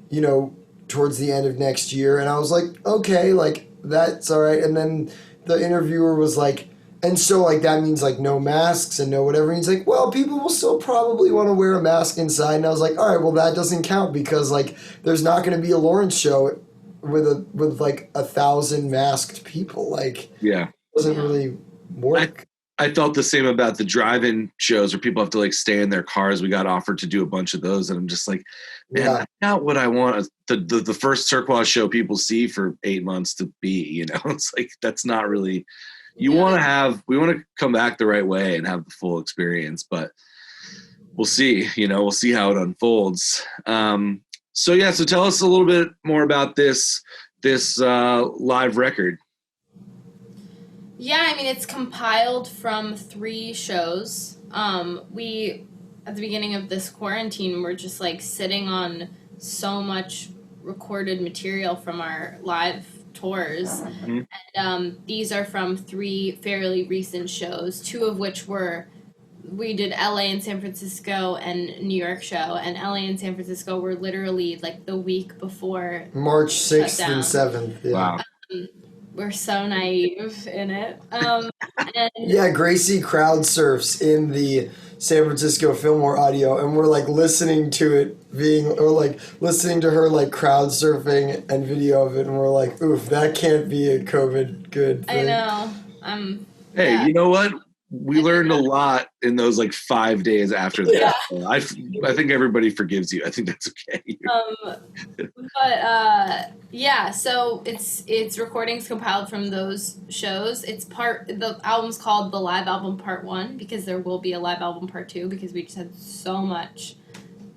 you know, towards the end of next year. And I was like, okay, like that's all right. And then the interviewer was like, And so, like, that means, like, no masks and no whatever. And he's like, well, people will still probably want to wear a mask inside. And I was like, all right, well, that doesn't count because, like, there's not going to be a Lawrence show with like 1,000 masked people. Like,
yeah,
it doesn't really work.
I felt the same about the drive-in shows where people have to, like, stay in their cars. We got offered to do a bunch of those. And I'm just like, man, that's not what I want the first Turquoise show people see for 8 months to be, you know? It's like, that's not really... we want to come back the right way and have the full experience, but we'll see, we'll see how it unfolds. So tell us a little bit more about this live record.
Yeah, I mean, it's compiled from 3 shows. We, at the beginning of this quarantine, were just like sitting on so much recorded material from our live tours. Mm-hmm. And these are from 3 fairly recent shows, 2 of which we did LA and San Francisco and New York show, and LA and San Francisco were literally like the week before
March 6th and 7th. Yeah.
Wow.
We're so naive in it.
Yeah, Gracie crowd surfs in the San Francisco Fillmore audio, and we're like listening to it listening to her like crowd surfing and video of it, and we're like, oof, that can't be a COVID good thing.
I know.
Hey, you know what? We learned a lot in those like 5 days after that. Yeah. I think everybody forgives you. I think that's okay.
So it's recordings compiled from those shows. The album's called The Live Album Part 1 because there will be a live album Part 2 because we just had so much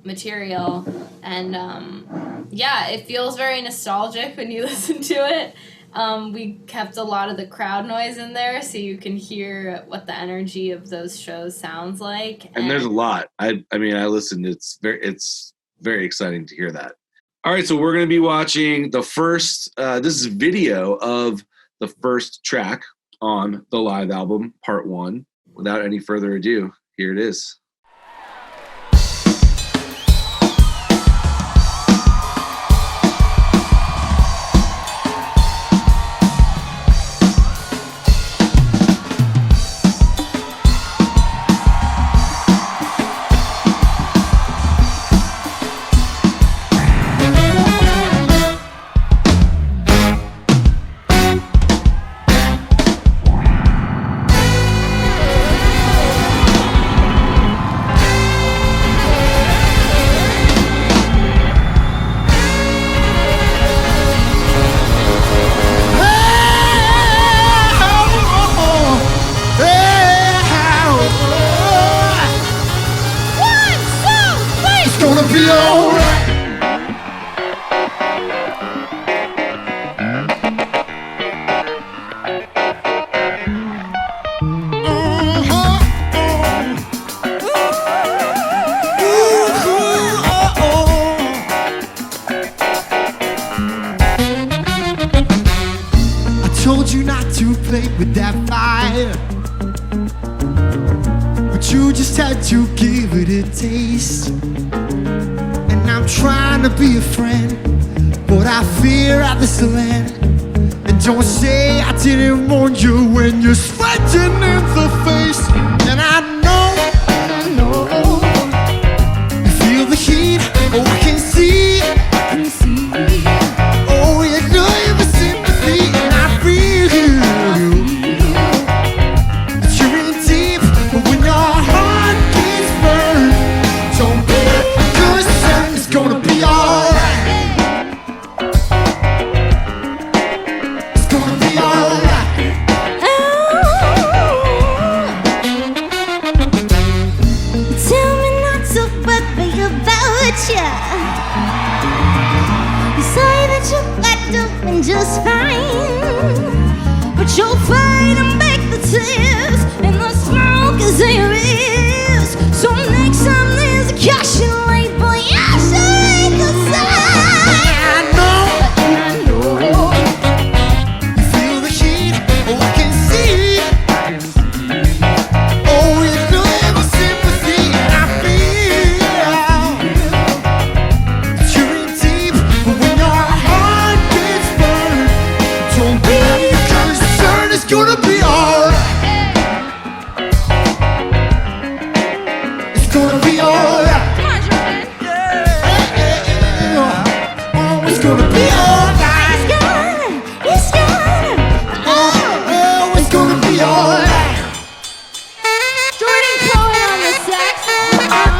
material, and it feels very nostalgic when you listen to it. We kept a lot of the crowd noise in there so you can hear what the energy of those shows sounds like.
And there's a lot. I listened. It's very exciting to hear that. All right, so we're going to be watching the first, this is video of the first track on the live album, Part 1. Without any further ado, here it is.
Gonna be alright. It's gonna be alright. It's gonna be alright. It's gonna be alright.
Jordan Cohen on the saxophone.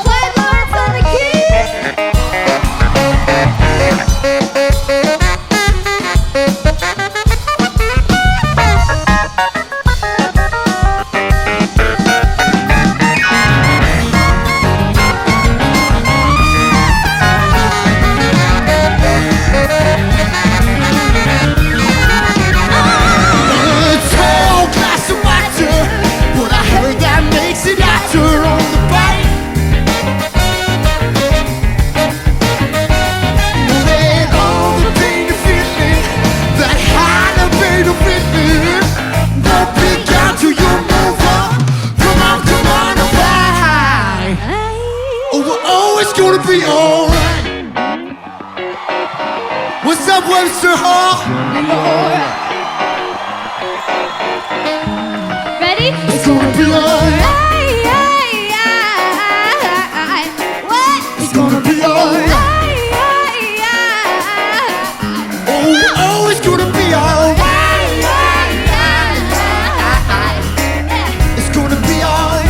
Play Lawrence on the keys.
Be alright. What's up, Webster Hall?
Ready?
It's gonna be alright.
What?
It's gonna be alright. Oh, it's gonna be alright. It's gonna be alright.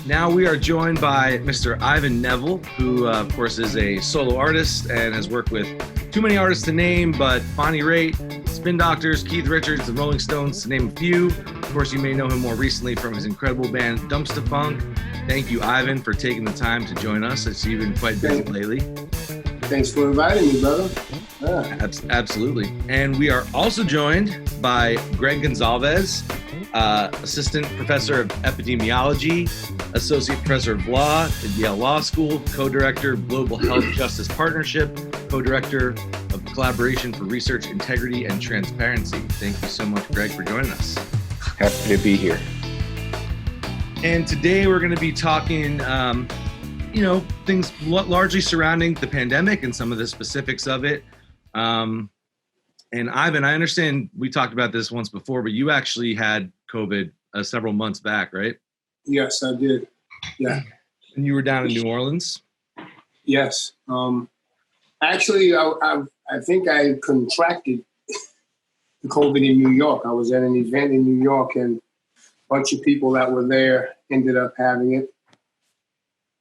Now we are joined by Mr. Ivan Neville, who, of course, is a solo artist and has worked with too many artists to name, but Bonnie Raitt, Spin Doctors, Keith Richards, and Rolling Stones, to name a few. Of course, you may know him more recently from his incredible band, Dumpsta Funk. Thank you, Ivan, for taking the time to join us. I see you've been quite busy lately.
Thanks for inviting me, brother.
Yeah. Absolutely. And we are also joined by Gregg Gonsalves, Assistant Professor of Epidemiology, Associate Professor of Law at Yale Law School, Co-Director of Global Health Justice Partnership, Co-Director of Collaboration for Research Integrity and Transparency. Thank you so much, Gregg, for joining us.
Happy to be here.
And today we're going to be talking, things largely surrounding the pandemic and some of the specifics of it. And Ivan, I understand we talked about this once before, but you actually had COVID several months back, right?
Yes, I did. Yeah.
And you were down in New Orleans?
Yes. Actually, I think I contracted the COVID in New York. I was at an event in New York, and a bunch of people that were there ended up having it.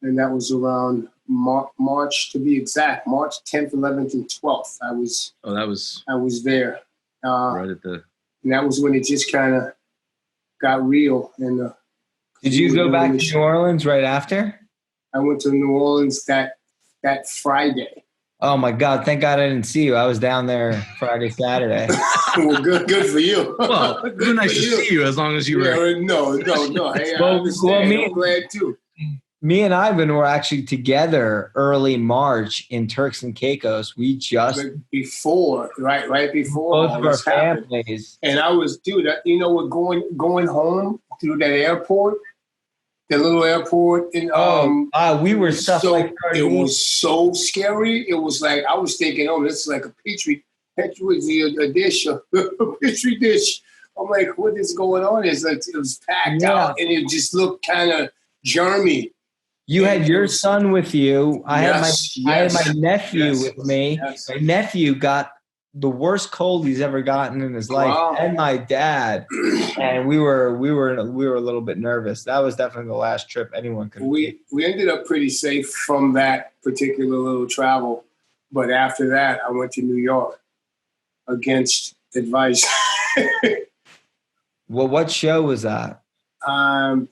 And that was around March, to be exact, March 10th, 11th, and 12th. I was there.
Right at the.
And that was when it just kind of got real. And
did you go back to New Orleans right after?
I went to New Orleans that Friday.
Oh my God! Thank God I didn't see you. I was down there Friday, Saturday.
Well, good for you.
Well, it was nice to see you as long as you were.
No. Hey, I understand. I'm glad too.
Me and Ivan were actually together early March in Turks and Caicos. We just
before, right before
both of our families.
And I was, dude. What going home through that airport, the little airport in
we were stuff like
it was so scary. It was like I was thinking, this is like a petri dish, a petri dish. I'm like, what is going on? It was packed out, and it just looked kind of germy.
You had your son with you. I had my nephew with me.
Yes.
My nephew got the worst cold he's ever gotten in his life, and my dad. And we were a little bit nervous. That was definitely the last trip anyone could.
We ended up pretty safe from that particular little travel, But after that, I went to New York against advice.
Well, what show was that?
Let's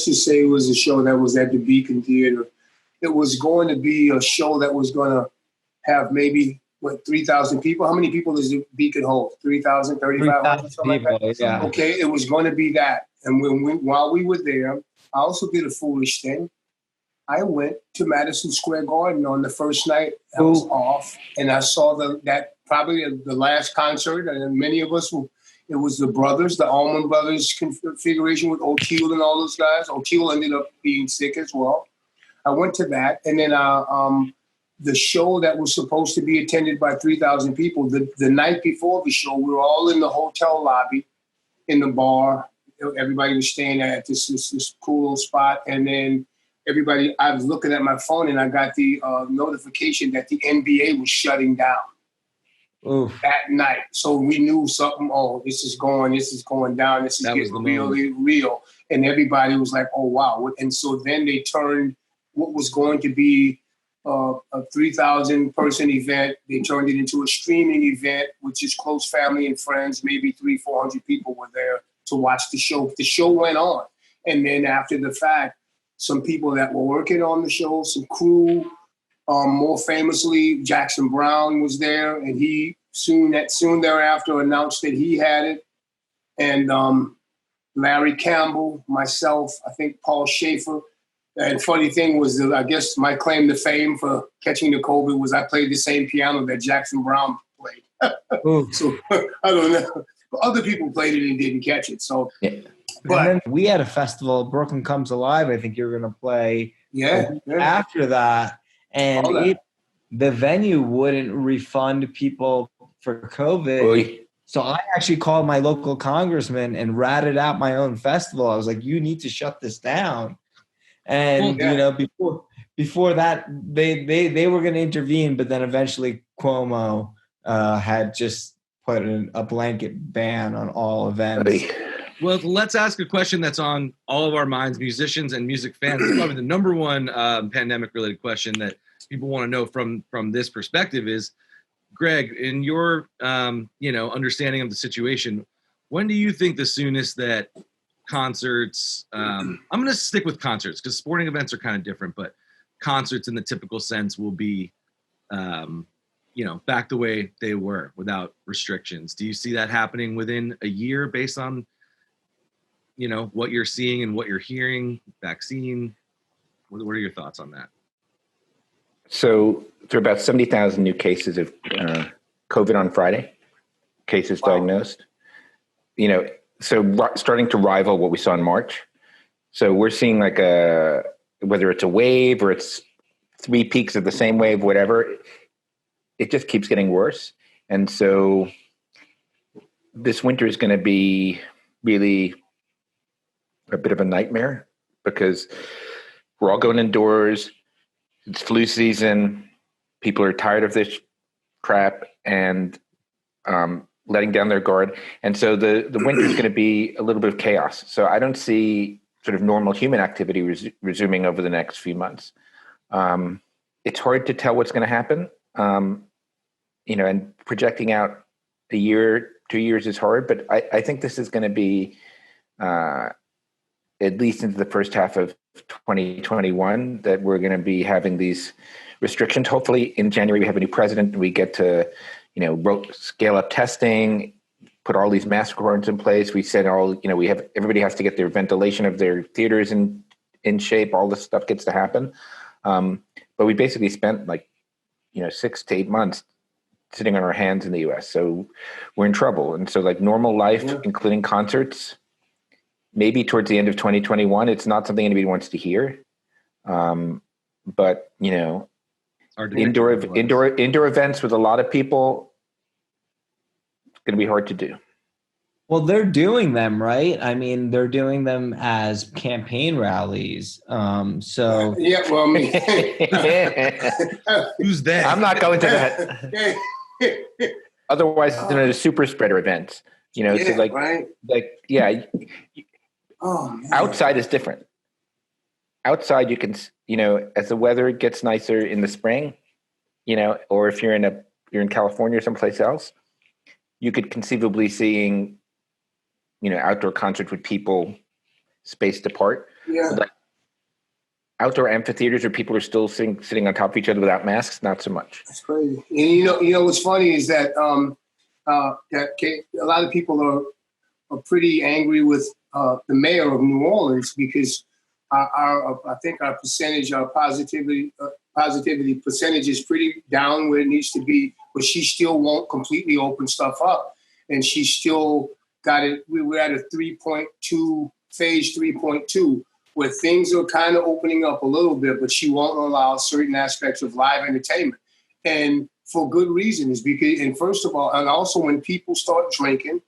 just say it was a show that was at the Beacon Theater. It was going to be a show that was going to have maybe 3,000 people. How many people does the Beacon hold? 3,000, 3,500, something
people,
like that.
yeah.
Okay, it was going to be that. And while we were there, I also did a foolish thing. I went to Madison Square Garden on the first night. I was off, and I saw that probably the last concert, and many of us were. It was the brothers, the Allman Brothers configuration with O'Teal and all those guys. O'Teal ended up being sick as well. I went to that, and then the show that was supposed to be attended by 3,000 people, the night before the show, we were all in the hotel lobby, in the bar. Everybody was staying at this cool spot, and then I was looking at my phone, and I got the notification that the NBA was shutting down.
Oof.
That night. So we knew something, this is going down, this is getting really real. And everybody was like, oh, wow. And so then they turned what was going to be a 3,000 person event, they turned it into a streaming event, which is close family and friends, maybe 300-400 people were there to watch the show. The show went on. And then after the fact, some people that were working on the show, some crew, more famously, Jackson Brown was there, and he soon thereafter announced that he had it. And Larry Campbell, myself, I think Paul Schaefer. And funny thing was, I guess my claim to fame for catching the COVID was I played the same piano that Jackson Brown played. So I don't know. But other people played it and didn't catch it. So,
yeah. But then we had a festival, Brooklyn Comes Alive. I think you were going to play. After that. And the venue wouldn't refund people for COVID.
Oy.
So I actually called my local congressman and ratted out my own festival. I was like, you need to shut this down. And, before that, they were going to intervene, but then eventually Cuomo had just put a blanket ban on all events.
Oy.
Well, let's ask a question that's on all of our minds, musicians and music fans. It's probably the number one pandemic-related question that people want to know from this perspective is, Gregg, in your understanding of the situation, when do you think the soonest that concerts, I'm going to stick with concerts because sporting events are kind of different, but concerts in the typical sense will be, back the way they were without restrictions? Do you see that happening within a year based on what you're seeing and what you're hearing, vaccine? What are your thoughts on that?
So there are about 70,000 new cases of COVID on Friday, cases diagnosed. So starting to rival what we saw in March. So we're seeing like whether it's a wave or it's 3 peaks of the same wave, whatever, it just keeps getting worse. And so this winter is going to be really a bit of a nightmare because we're all going indoors. It's flu season. People are tired of this crap and letting down their guard. And so the winter is going to be a little bit of chaos. So I don't see sort of normal human activity resuming over the next few months. It's hard to tell what's going to happen. And projecting out a year, 2 years is hard, but I think this is going to be at least into the first half of 2021 that we're going to be having these restrictions. Hopefully in January we have a new president and we get to, scale up testing, put all these mask requirements in place. We said everybody has to get their ventilation of their theaters in shape. All this stuff gets to happen. But we basically spent 6 to 8 months sitting on our hands in the US. So we're in trouble. And so normal life, including concerts, maybe towards the end of 2021, it's not something anybody wants to hear. But indoor events with a lot of people, it's going to be hard to do.
Well, they're doing them, right? I mean, they're doing them as campaign rallies. So
yeah, well, I mean,
who's that?
I'm not going to that. Otherwise, it's a super spreader event.
Right?
Outside is different. Outside, you can, as the weather gets nicer in the spring, or if you're in California or someplace else, you could conceivably seeing, outdoor concerts with people spaced apart.
Yeah.
But like outdoor amphitheaters where people are still sitting on top of each other without masks, not so much.
That's crazy. And what's funny is that that a lot of people are pretty angry with the mayor of New Orleans because I think our percentage, our positivity percentage is pretty down where it needs to be, but she still won't completely open stuff up. And she still got it. We were at a 3.2, phase 3.2, where things are kind of opening up a little bit, but she won't allow certain aspects of live entertainment. And for good reason is because, and first of all, and also when people start drinking,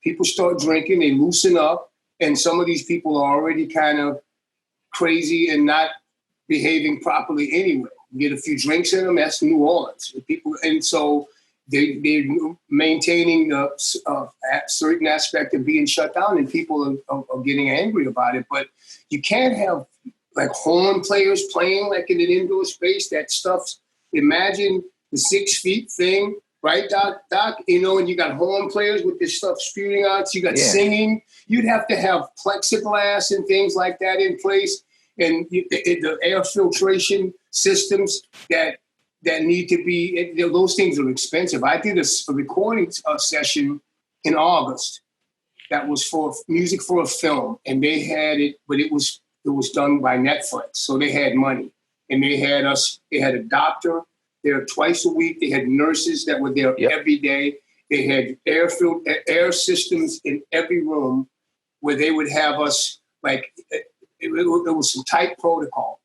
they loosen up, and some of these people are already kind of crazy and not behaving properly anyway. Get a few drinks in them, that's New Orleans. People, and so they're maintaining a certain aspect of being shut down, and people are getting angry about it. But you can't have like horn players playing like in an indoor space. That stuff's, imagine the 6 feet thing, right, Doc? And you got horn players with this stuff spewing out. So you got singing. You'd have to have plexiglass and things like that in place, and the air filtration systems that need to be. Those things are expensive. I did a recording session in August that was for music for a film, and they had it, but it was done by Netflix, so they had money, and they had us. They had a doctor there twice a week. They had nurses that were there every day. They had air systems in every room where they would have us, like, it was some tight protocol.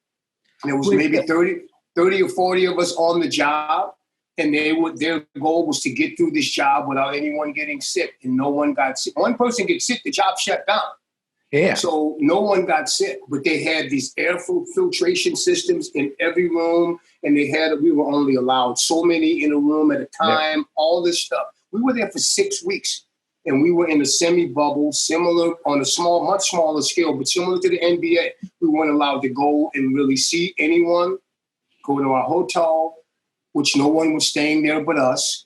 And there was maybe 30 or 40 of us on the job, and their goal was to get through this job without anyone getting sick, and no one got sick. One person gets sick, the job shut down.
Yeah.
So no one got sick, but they had these air filtration systems in every room, and we were only allowed so many in a room at a time, all this stuff. We were there for 6 weeks, and we were in a semi-bubble, similar on a much smaller scale, but similar to the NBA. We weren't allowed to go and really see anyone, go to our hotel, which no one was staying there but us,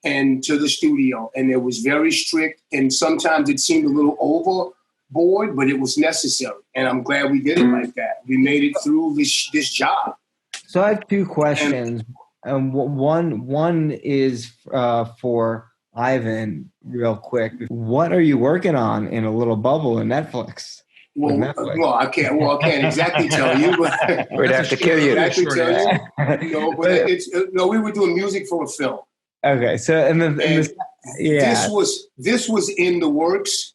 and to the studio. And it was very strict, and sometimes it seemed a little overboard, but it was necessary. And I'm glad we did it like that. We made it through this job.
So I have two questions. One is for Ivan, real quick. What are you working on in a little bubble in Netflix?
Well, I can't exactly tell you, but
we'd have to kill you.
Exactly tell you. But we were doing music for a film.
Okay, so
this was in the works.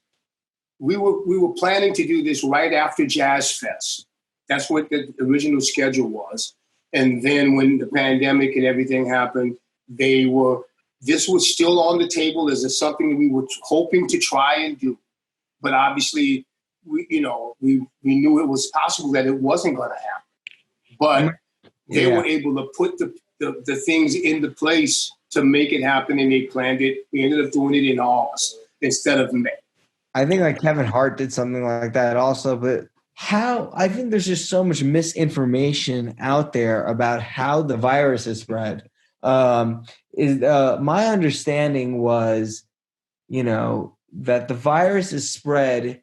We were planning to do this right after Jazz Fest. That's what the original schedule was. And then when the pandemic and everything happened, this was still on the table as something that we were hoping to try and do. But obviously, we knew it was possible that it wasn't going to happen. But they were able to put the things into place to make it happen, and they planned it. We ended up doing it in August instead of May.
I think like Kevin Hart did something like that also, but I think there's just so much misinformation out there about how the virus is spread. My understanding was, that the virus is spread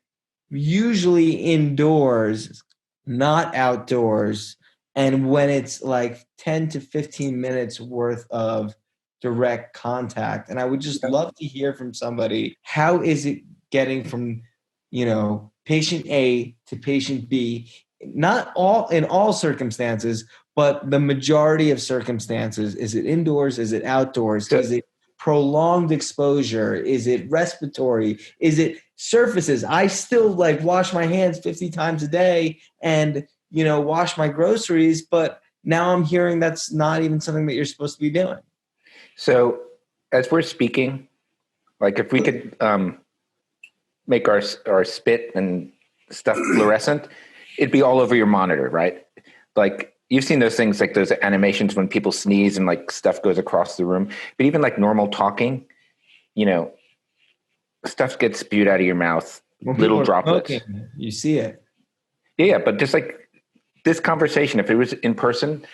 usually indoors, not outdoors. And when it's like 10 to 15 minutes worth of direct contact. And I would just love to hear from somebody, how is it getting from, patient A to patient B, not in all circumstances, but the majority of circumstances? Is it indoors? Is it outdoors? Is it prolonged exposure? Is it respiratory? Is it surfaces? I still wash my hands 50 times a day and, wash my groceries, but now I'm hearing that's not even something that you're supposed to be doing.
So as we're speaking, if we could make our spit and stuff fluorescent, it'd be all over your monitor, right? You've seen those things, like those animations when people sneeze and stuff goes across the room. But even normal talking, stuff gets spewed out of your mouth, little droplets.
You see it.
Yeah, but just this conversation, if it was in person,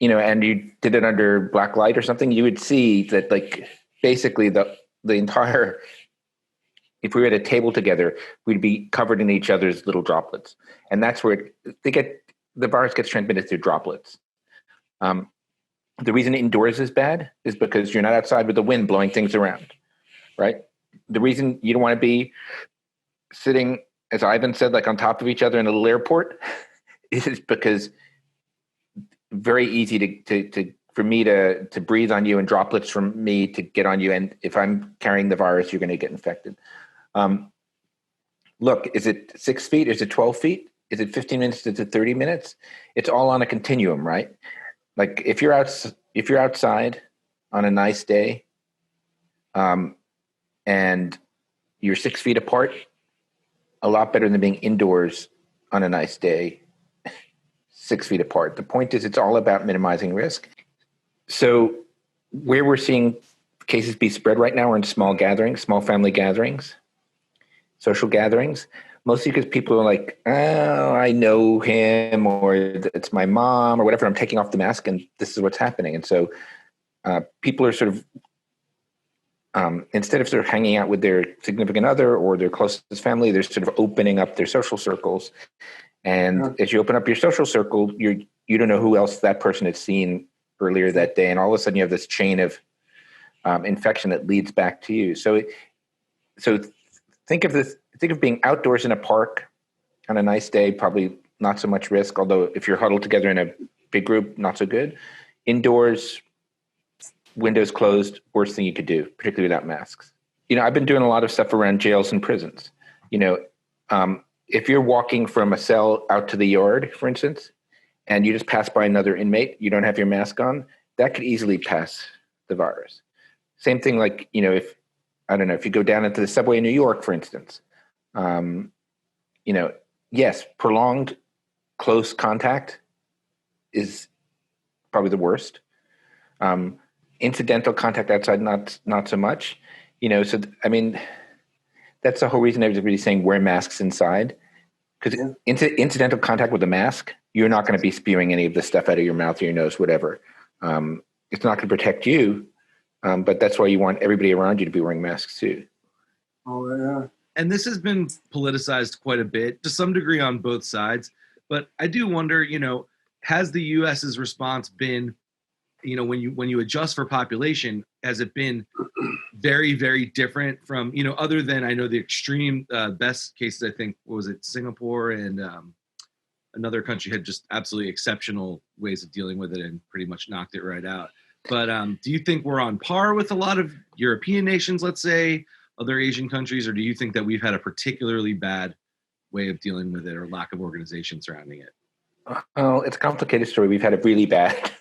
and you did it under black light or something, you would see that like basically the entire, if we were at a table together, we'd be covered in each other's little droplets. And that's where the virus gets transmitted through droplets. The reason indoors is bad is because you're not outside with the wind blowing things around, right? The reason you don't want to be sitting, as Ivan said, like on top of each other in a little airport is because very easy for me to breathe on you and droplets from me to get on you. And if I'm carrying the virus, you're going to get infected. Look, is it 6 feet? Is it 12 feet? Is it 15 minutes? Is it 30 minutes? It's all on a continuum, right? Like if you're outside on a nice day, and you're 6 feet apart, a lot better than being indoors on a nice day, 6 feet apart. The point is, it's all about minimizing risk. So where we're seeing cases be spread right now are in small gatherings, small family gatherings, social gatherings, mostly because people are like, oh, I know him, or it's my mom, or whatever. I'm taking off the mask, and this is what's happening. And so people are sort of, instead of sort of hanging out with their significant other or their closest family, they're sort of opening up their social circles. And as you open up your social circle, you don't know who else that person had seen earlier that day, and all of a sudden you have this chain of infection that leads back to you. So think of being outdoors in a park on a nice day, probably not so much risk, although if you're huddled together in a big group, not so good. Indoors, windows closed, worst thing you could do, particularly without masks. I've been doing a lot of stuff around jails and prisons. If you're walking from a cell out to the yard, for instance, and you just pass by another inmate, you don't have your mask on, that could easily pass the virus. Same thing like, if you go down into the subway in New York, for instance, yes, prolonged close contact is probably the worst. Incidental contact outside, not so much. That's the whole reason everybody's saying wear masks inside, because incidental contact with a mask, you're not going to be spewing any of the stuff out of your mouth or your nose, whatever. It's not going to protect you, but that's why you want everybody around you to be wearing masks too.
Oh, yeah.
And this has been politicized quite a bit to some degree on both sides. But I do wonder, has the U.S.'s response been, when you adjust for population, has it been very, very different from, other than I know the extreme best cases, I think, what was it, Singapore and another country had just absolutely exceptional ways of dealing with it and pretty much knocked it right out. But do you think we're on par with a lot of European nations, let's say, other Asian countries, or do you think that we've had a particularly bad way of dealing with it or lack of organization surrounding it?
Well, it's a complicated story. We've had it really bad.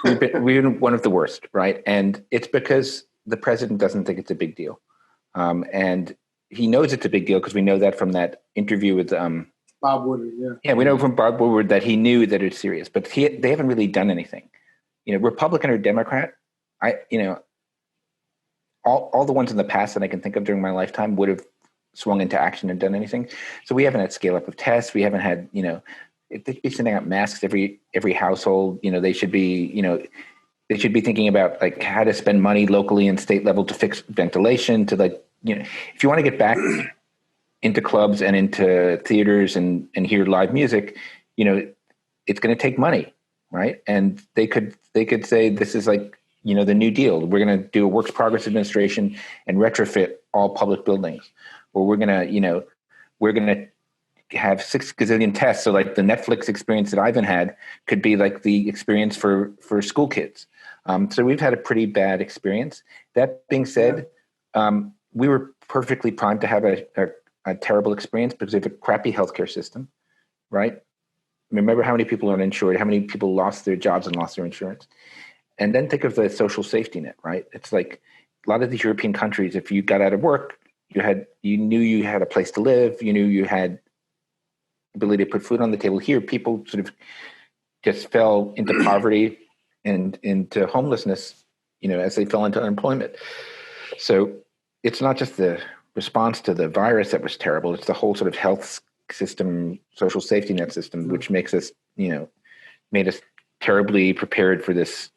We've been one of the worst, right? And it's because the president doesn't think it's a big deal. And he knows it's a big deal because we know that from that interview with
Bob Woodward, yeah.
Yeah, we know from Bob Woodward that he knew that it's serious, but they haven't really done anything. Republican or Democrat, all the ones in the past that I can think of during my lifetime would have swung into action and done anything. So we haven't had scale up of tests. We haven't had, if they should be sending out masks every household. They should be, they should be thinking about like how to spend money locally and state level to fix ventilation, to if you want to get back into clubs and into theaters and hear live music, it's going to take money, right? And they could say this is like, the New Deal. We're going to do a works progress administration and retrofit all public buildings, or we're going to have 6 gazillion tests. So like the Netflix experience that Ivan had could be like the experience for school kids. So we've had a pretty bad experience. That being said, we were perfectly primed to have a terrible experience because we have a crappy healthcare system, right? Remember how many people are uninsured, how many people lost their jobs and lost their insurance. And then think of the social safety net, right? It's like a lot of these European countries, if you got out of work, you knew you had a place to live, you knew you had ability to put food on the table. Here, people sort of just fell into poverty and into homelessness, as they fell into unemployment. So it's not just the response to the virus that was terrible. It's the whole sort of health system, social safety net system, which makes us, made us terribly prepared for this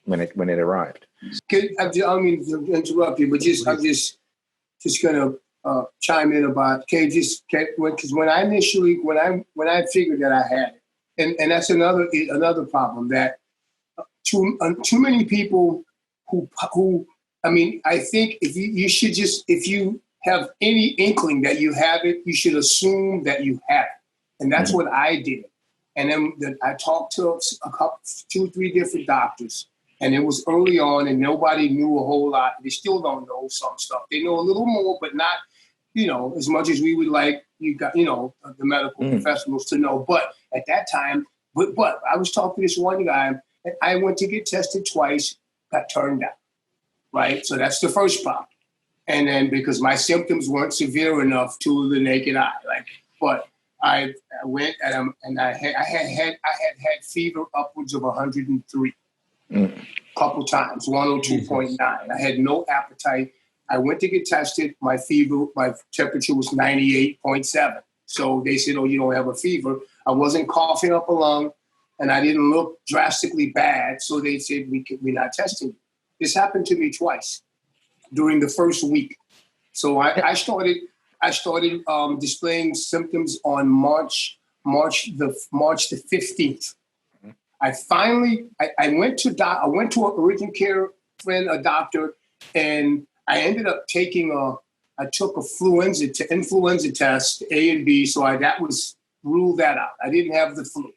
when it arrived.
I don't mean to interrupt you, but I'm just gonna chime in about because when I figured that I had it, and that's another problem that too many people who I mean, I think if you have any inkling that you have it, you should assume that you have it, and that's what I did. And then I talked to two, three different doctors. And it was early on, and nobody knew a whole lot. They still don't know some stuff. They know a little more, but not, as much as we would like. You got, the medical professionals to know. But at that time, but I was talking to this one guy, and I went to get tested twice, got turned down. Right, so that's the first problem. And then because my symptoms weren't severe enough to the naked eye, but I went and I had fever upwards of 103. A couple times, 102.9. I had no appetite. I went to get tested. My temperature was 98.7. So they said, "Oh, you don't have a fever." I wasn't coughing up a lung, and I didn't look drastically bad. So they said, "We're not testing you." This happened to me twice during the first week. So I started displaying symptoms on March the 15th. I went to an urgent care friend, a doctor, and I ended up I took a influenza test, A and B, so ruled that out. I didn't have the flu.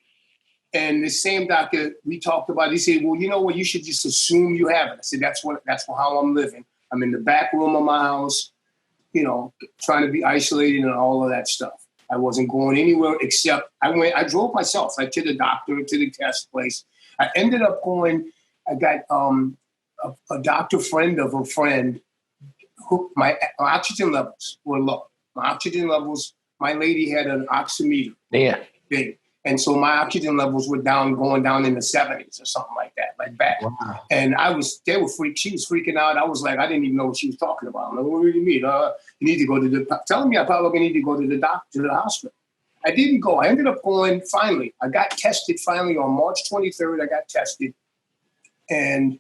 And the same doctor we talked about, he said, "Well, you know what? You should just assume you have it." I said, "That's how I'm living. I'm in the back room of my house, trying to be isolated and all of that stuff. I wasn't going anywhere except I drove myself to the doctor, to the test place. I ended up going, I got a doctor friend of a friend who my oxygen levels were low. My lady had an oximeter thing. And so my oxygen levels were going down in the 70s or something like that, bad. Wow. And she was freaking out. I was like, I didn't even know what she was talking about. I'm like, "What do you mean? You need to go to telling me I probably need to go to the doctor, to the hospital." I didn't go. I ended up going finally. I got tested finally on March 23rd. I got tested. And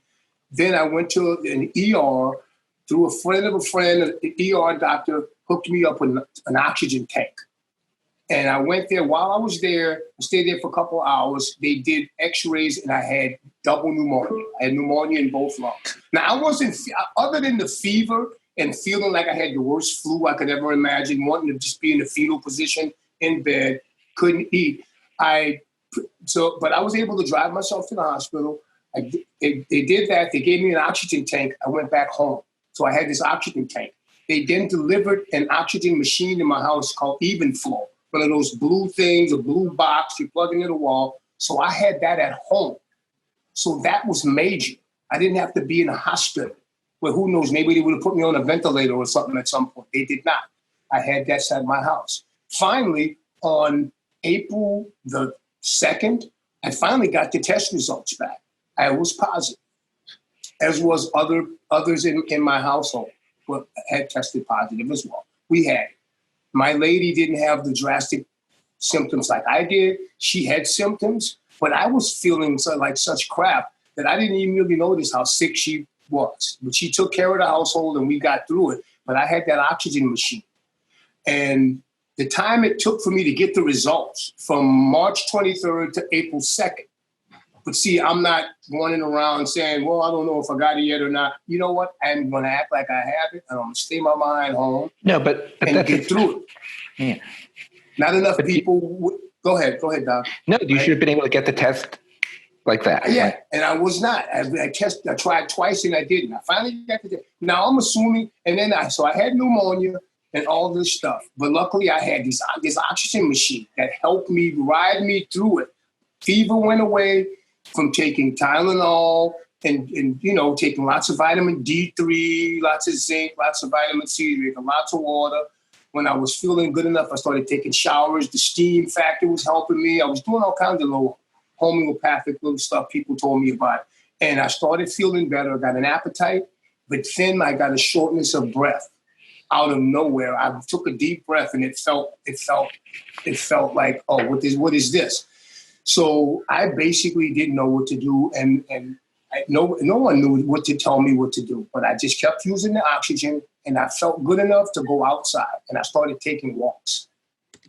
then I went to an ER through a friend of a friend, an ER doctor hooked me up with an oxygen tank. And I went there. While I was there, I stayed there for a couple of hours. They did x-rays, and I had double pneumonia. I had pneumonia in both lungs. Now, I wasn't, other than the fever and feeling like I had the worst flu I could ever imagine, wanting to just be in a fetal position in bed, couldn't eat. But I was able to drive myself to the hospital. They did that. They gave me an oxygen tank. I went back home. So I had this oxygen tank. They then delivered an oxygen machine in my house called Evenflow. One of those blue things, a blue box you plug into the wall. So I had that at home. So that was major. I didn't have to be in a hospital. Well, who knows? Maybe they would have put me on a ventilator or something at some point. They did not. I had that at my house. Finally, on April the 2nd, I finally got the test results back. I was positive, as was others in my household had tested positive as well. We had it. My lady didn't have the drastic symptoms like I did. She had symptoms, but I was feeling like such crap that I didn't even really notice how sick she was. But she took care of the household and we got through it. But I had that oxygen machine. And the time it took for me to get the results from March 23rd to April 2nd. But see, I'm not running around saying, well, I don't know if I got it yet or not. You know what? I'm going to act like I have it. I'm going to stay my mind home.
No, but
and get through it.
Yeah.
Not enough people. Go ahead, Doc.
No, you should have been able to get the test like that.
Yeah, and I was not. I tried twice and I didn't. I finally got the test. Now I'm assuming, and then I had pneumonia and all this stuff. But luckily I had this oxygen machine that helped me ride me through it. Fever went away from taking Tylenol and taking lots of vitamin D3, lots of zinc, lots of vitamin C, drinking lots of water. When I was feeling good enough, I started taking showers. The steam factor was helping me. I was doing all kinds of little homeopathic little stuff people told me about. And I started feeling better. I got an appetite, but then I got a shortness of breath out of nowhere. I took a deep breath and it felt like, oh, what is this? So I basically didn't know what to do, and no one knew what to tell me what to do. But I just kept using the oxygen, and I felt good enough to go outside, and I started taking walks.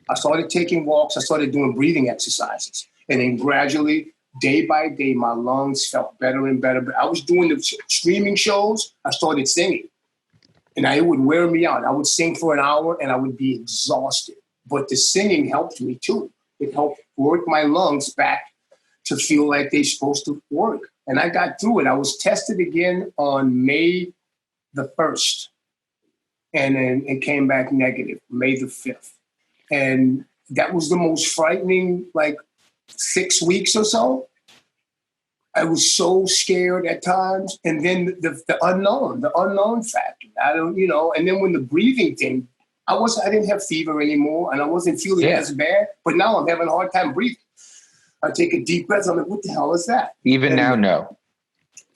I started doing breathing exercises, and then gradually, day by day, my lungs felt better and better. But I was doing the streaming shows. I started singing, and it would wear me out. I would sing for an hour, and I would be exhausted. But the singing helped me too. It helped work my lungs back to feel like they're supposed to work. And I got through it. I was tested again on May the 1st, and then it came back negative, May the 5th. And that was the most frightening, 6 weeks or so. I was so scared at times. And then the unknown factor. And then when the breathing thing, I didn't have fever anymore, and I wasn't feeling as bad, but now I'm having a hard time breathing. I take a deep breath. I'm like, what the hell is that?
Even now, no.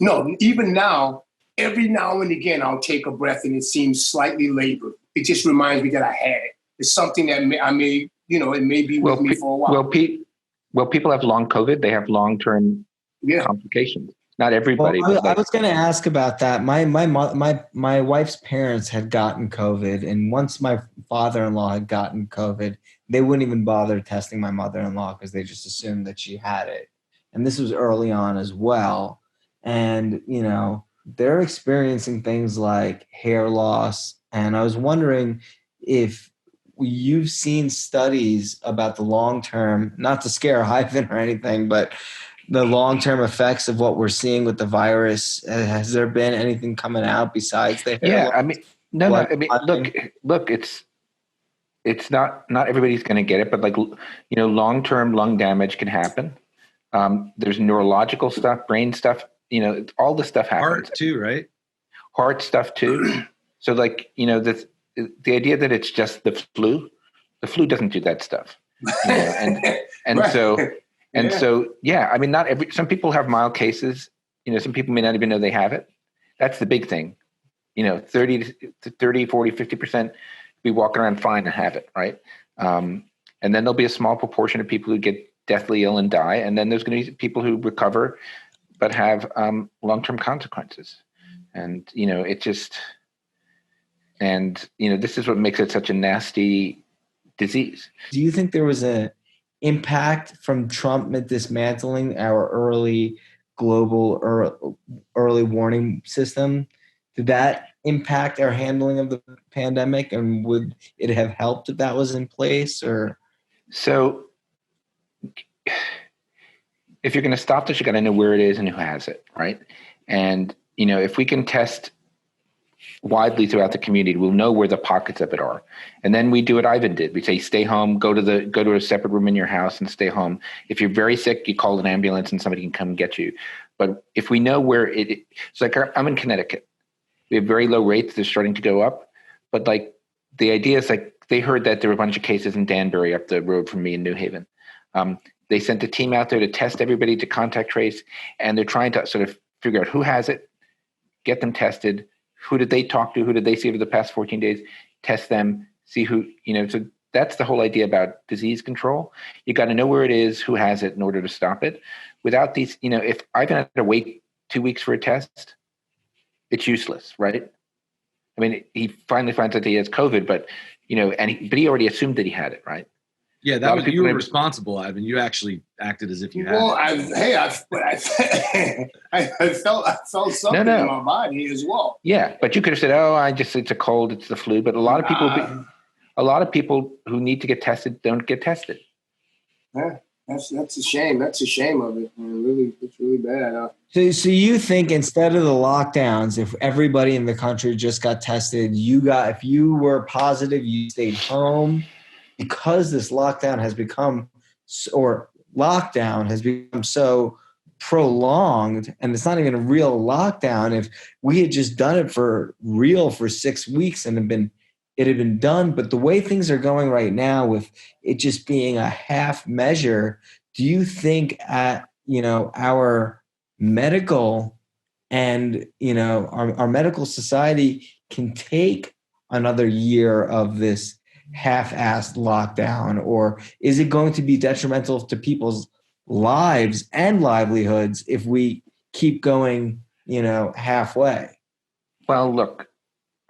No, even now, every now and again, I'll take a breath and it seems slightly labored. It just reminds me that I had it. It's something that it may be with me for a while.
Well, people have long COVID. They have long-term complications. Not everybody.
Well, I was going to ask about that. My wife's parents had gotten COVID, and once my father-in-law had gotten COVID, they wouldn't even bother testing my mother-in-law because they just assumed that she had it. And this was early on as well. And, they're experiencing things like hair loss. And I was wondering if you've seen studies about the long-term, not to scare Ivan or anything, but the long-term effects of what we're seeing with the virus. Has there been anything coming out besides the hair loss?
Look, it's not everybody's going to get it, but long-term lung damage can happen. There's neurological stuff, brain stuff, all this stuff happens.
Heart too, right?
Heart stuff too. So the idea that it's just the flu doesn't do that stuff. Some people have mild cases. Some people may not even know they have it. That's the big thing. 30 to 30, 40, 50% be walking around fine and have it, right? And then there'll be a small proportion of people who get deathly ill and die. And then there's going to be people who recover but have long-term consequences. And, this is what makes it such a nasty disease.
Do you think there was an impact from Trump dismantling our early global early warning system? Did that impact our handling of the pandemic, and would it have helped if that was in place? Or
so, if you're going to stop this, you got to know where it is and who has it, right? And if we can test widely throughout the community, we'll know where the pockets of it are. And then we do what Ivan did. We say, stay home, go to a separate room in your house and stay home. If you're very sick, you call an ambulance and somebody can come get you. But if we know where it's like, I'm in Connecticut. We have very low rates. They're starting to go up. But the idea is they heard that there were a bunch of cases in Danbury up the road from me in New Haven. They sent a team out there to test everybody, to contact trace, and they're trying to sort of figure out who has it, get them tested. Who did they talk to? Who did they see over the past 14 days? Test them, see who, so that's the whole idea about disease control. You got to know where it is, who has it in order to stop it. Without these, if Ivan had to wait 2 weeks for a test, it's useless, right? I mean, he finally finds out that he has COVID, but, but he already assumed that he had it, right?
Yeah, you were responsible, Ivan. You actually acted as if you had it.
Well, I felt something in my body as well.
Yeah, but you could have said, it's a cold, it's the flu. But a lot of people who need to get tested don't get tested.
Yeah, that's a shame. That's a shame of it. It's really bad.
So you think instead of the lockdowns, if everybody in the country just got tested, if you were positive, you stayed home? Because this lockdown has become so prolonged, and it's not even a real lockdown. If we had just done it for real for 6 weeks and it had been done, but the way things are going right now, with it just being a half measure, do you think our medical and our medical society can take another year of this half-assed lockdown, or is it going to be detrimental to people's lives and livelihoods if we keep going, halfway.
Well, look,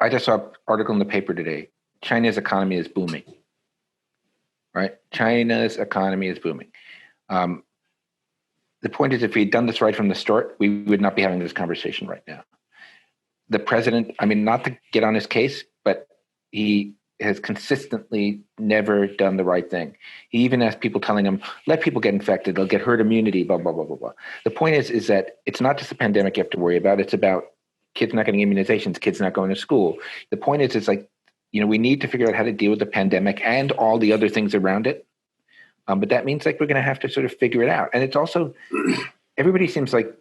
I just saw an article in the paper today. China's economy is booming, right? China's economy is booming. The point is, if we had done this right from the start, we would not be having this conversation right now. The president, not to get on his case, but he has consistently never done the right thing. He even has people telling him, let people get infected, they'll get herd immunity, blah, blah, blah, blah, blah. The point is that it's not just a pandemic you have to worry about. It's about kids not getting immunizations, kids not going to school. The point is, we need to figure out how to deal with the pandemic and all the other things around it. But that means we're going to have to sort of figure it out. And it's also, everybody seems like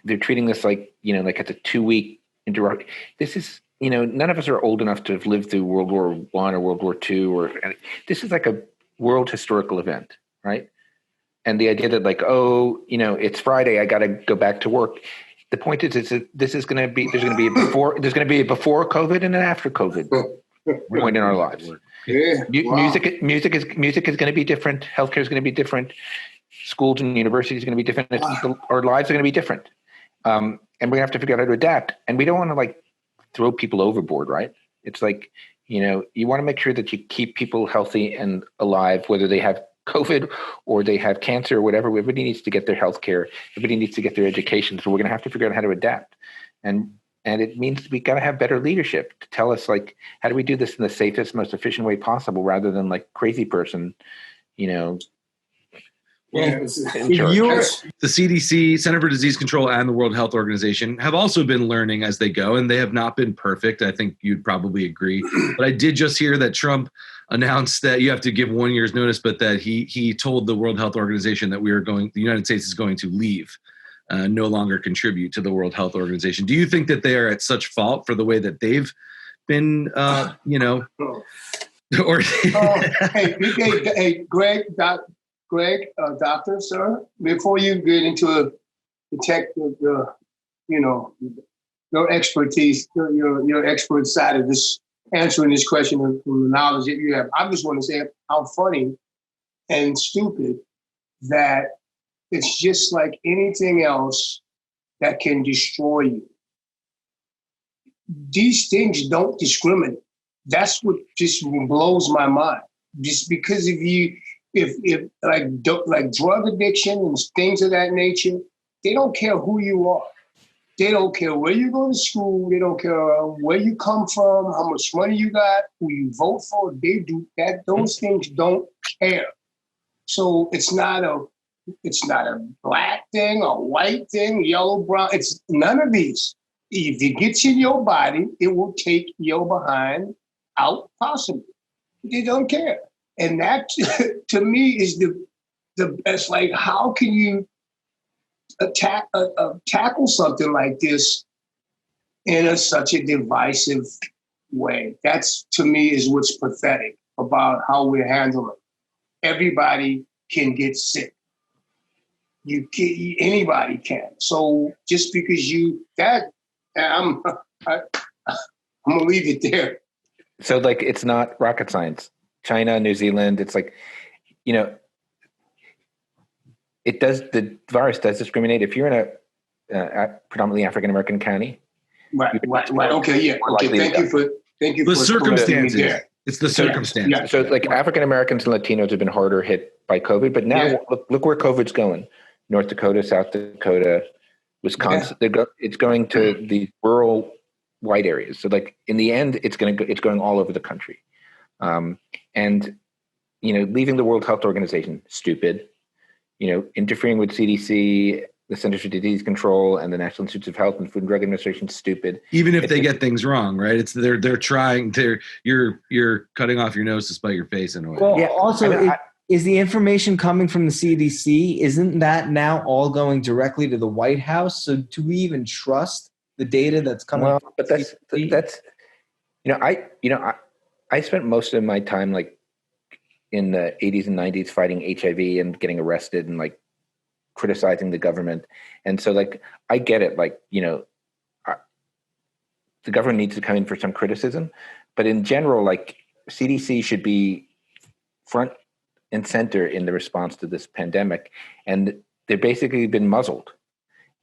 they're treating this like it's a 2-week interruption. This is, none of us are old enough to have lived through World War I or World War II, this is like a world historical event, right? And the idea that it's Friday, I got to go back to work. The point is that this is going to be, there's going to be a before COVID and an after COVID point in our lives.
Yeah, wow.
Music is going to be different. Healthcare is going to be different. Schools and universities are going to be different. Our lives are going to be different. And we're going to have to figure out how to adapt. And we don't want to throw people overboard, right? It's you want to make sure that you keep people healthy and alive, whether they have COVID or they have cancer or whatever. Everybody needs to get their healthcare. Everybody needs to get their education. So we're going to have to figure out how to adapt. And it means we got to have better leadership to tell us how do we do this in the safest, most efficient way possible, rather than crazy person,
The CDC, Center for Disease Control, and the World Health Organization have also been learning as they go, and they have not been perfect. I think you'd probably agree. But I did just hear that Trump announced that you have to give 1 year's notice, but that he told the World Health Organization that the United States is going to leave. No longer contribute to the World Health Organization. Do you think that they are at such fault for the way that they've been, or?
Hey, Gregg, doctor, sir. Before you get into your expertise, your expert side of this, answering this question from the knowledge that you have, I just want to say how funny and stupid that. It's just like anything else that can destroy you. These things don't discriminate. That's what just blows my mind. Just because if drug addiction and things of that nature, they don't care who you are. They don't care where you go to school. They don't care where you come from, how much money you got, who you vote for. They do that. Those things don't care. So it's not a black thing, a white thing, yellow, brown. It's none of these. If it gets in your body, it will take your behind out possibly. They don't care. And that, to me, is the best. How can you tackle something like this in such a divisive way? That's, to me, is what's pathetic about how we're handling it. Everybody can get sick. Anybody can. So just because I'm gonna leave it there.
So it's not rocket science. China, New Zealand, it's the virus does discriminate. If you're in a predominantly African American county,
right. Okay, yeah. Okay, thank you for
the circumstances. It's the circumstances.
Yeah.
So African Americans and Latinos have been harder hit by COVID, but now look where COVID's going. North Dakota, South Dakota, Wisconsin. Yeah. It's going to the rural white areas. So in the end, it's going all over the country. And leaving the World Health Organization, stupid. Interfering with CDC, the Centers for Disease Control, and the National Institutes of Health and Food and Drug Administration, stupid.
Even if they get things wrong, right? It's they're trying. You're cutting off your nose to spite your face in a way.
Well, also. Is the information coming from the CDC? Isn't that now all going directly to the White House? So do we even trust the data that's coming?
Well, but that's I spent most of my time in the 80s and 90s fighting HIV and getting arrested and criticizing the government. And so I get it. The government needs to come in for some criticism, but in general, CDC should be front and center in the response to this pandemic, and they've basically been muzzled.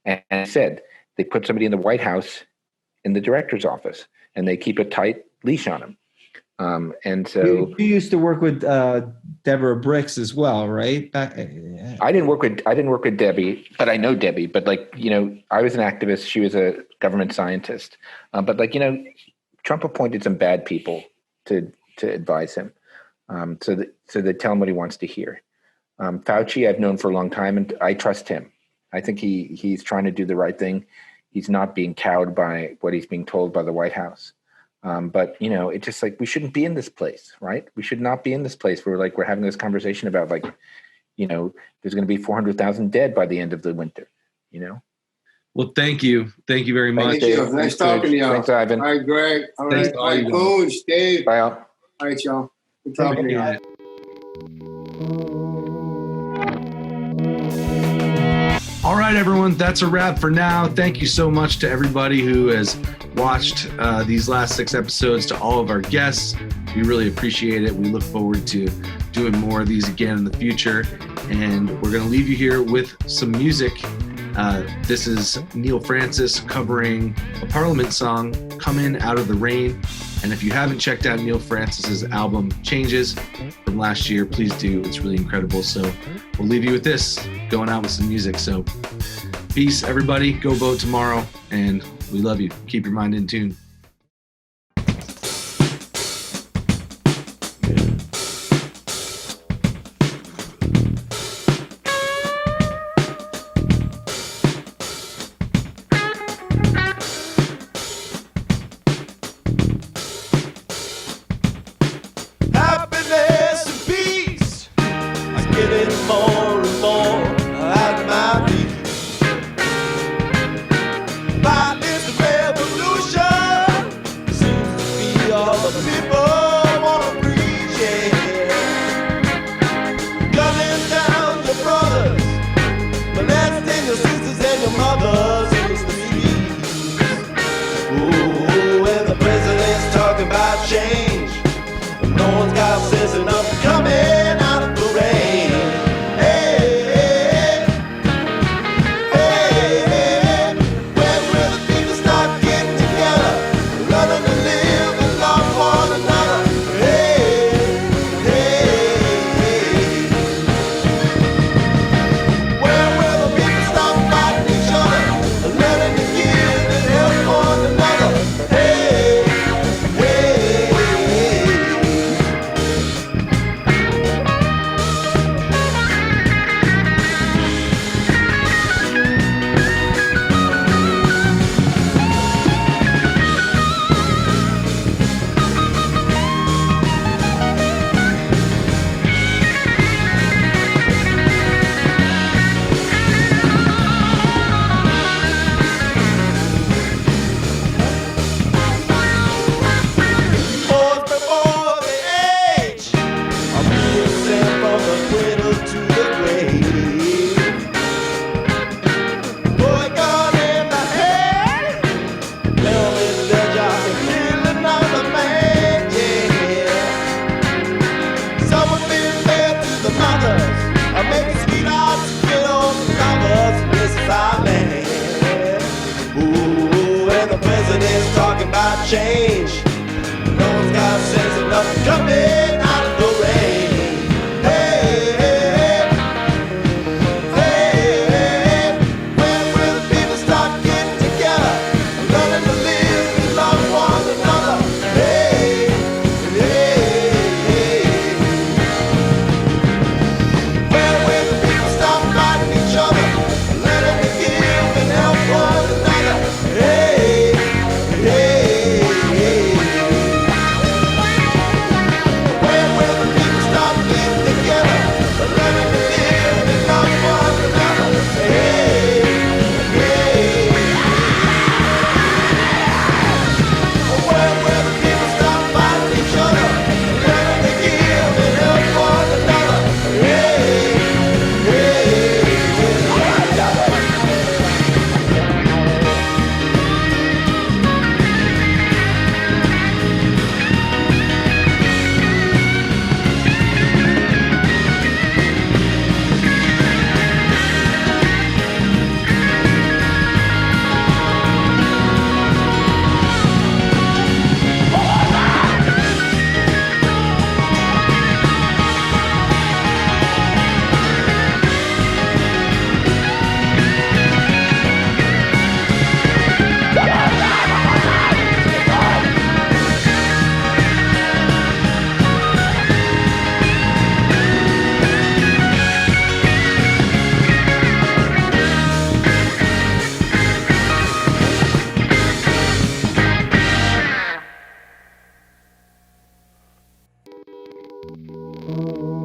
And said they put somebody in the White House in the director's office, and they keep a tight leash on them. And so
you used to work with Deborah Bricks as well, right?
I didn't work with Debbie, but I know Debbie. But I was an activist. She was a government scientist. But Trump appointed some bad people to advise him, so they tell him what he wants to hear. Fauci, I've known for a long time, and I trust him. I think he's trying to do the right thing. He's not being cowed by what he's being told by the White House. But it's just we shouldn't be in this place, right? We should not be in this place where we're having this conversation about there's going to be 400,000 dead by the end of the winter.
Well, thank you very much.
Thank you. Nice talking to y'all.
Thanks, Ivan.
All right, Greg. All right, Coach, Dave.
Bye, all.
All right, y'all. Good talking to y'all.
All right, everyone, that's a wrap for now. Thank you so much to everybody who has watched these last 6 episodes, to all of our guests. We really appreciate it. We look forward to doing more of these again in the future. And we're going to leave you here with some music. This is Neil Francis covering a Parliament song, Coming Out of the Rain. And if you haven't checked out Neil Francis's album Changes from last year, please do. It's really incredible. So we'll leave you with this, going out with some music. So peace, everybody. Go vote tomorrow. And we love you. Keep your mind in tune.
Happiness and peace, I get it more and more at my feet. Fight is the revolution, seems to be all the people wanna preach, yeah. Gunning down your brothers, molesting your sisters and your mothers in the streets. Ooh, and the president's talking about change. No one's got sense enough to come in out of the rain. Hey, hey, hey, hey. When will the people start getting together, learning to live and love one another? Hey, hey, hey. When will the people stop fighting each other, learning to give and help one another? Hey, hey, hey. Boys before the age are being sent from the cradle to the grave. Boy, gun in the head, tell me that y'all killing another man, yeah. Someone being fed to the mothers, making sweethearts get on the lovers. This is our land. Ooh, and the president's talking about change. No one's got sense enough to come in out of the rain. Hey, hey, hey, hey. When will the people start getting together, learning to live and love one another? Hey, hey, hey. When will the people stop fighting each other, learning to give and help one another? Hey, hey, hey. Oh.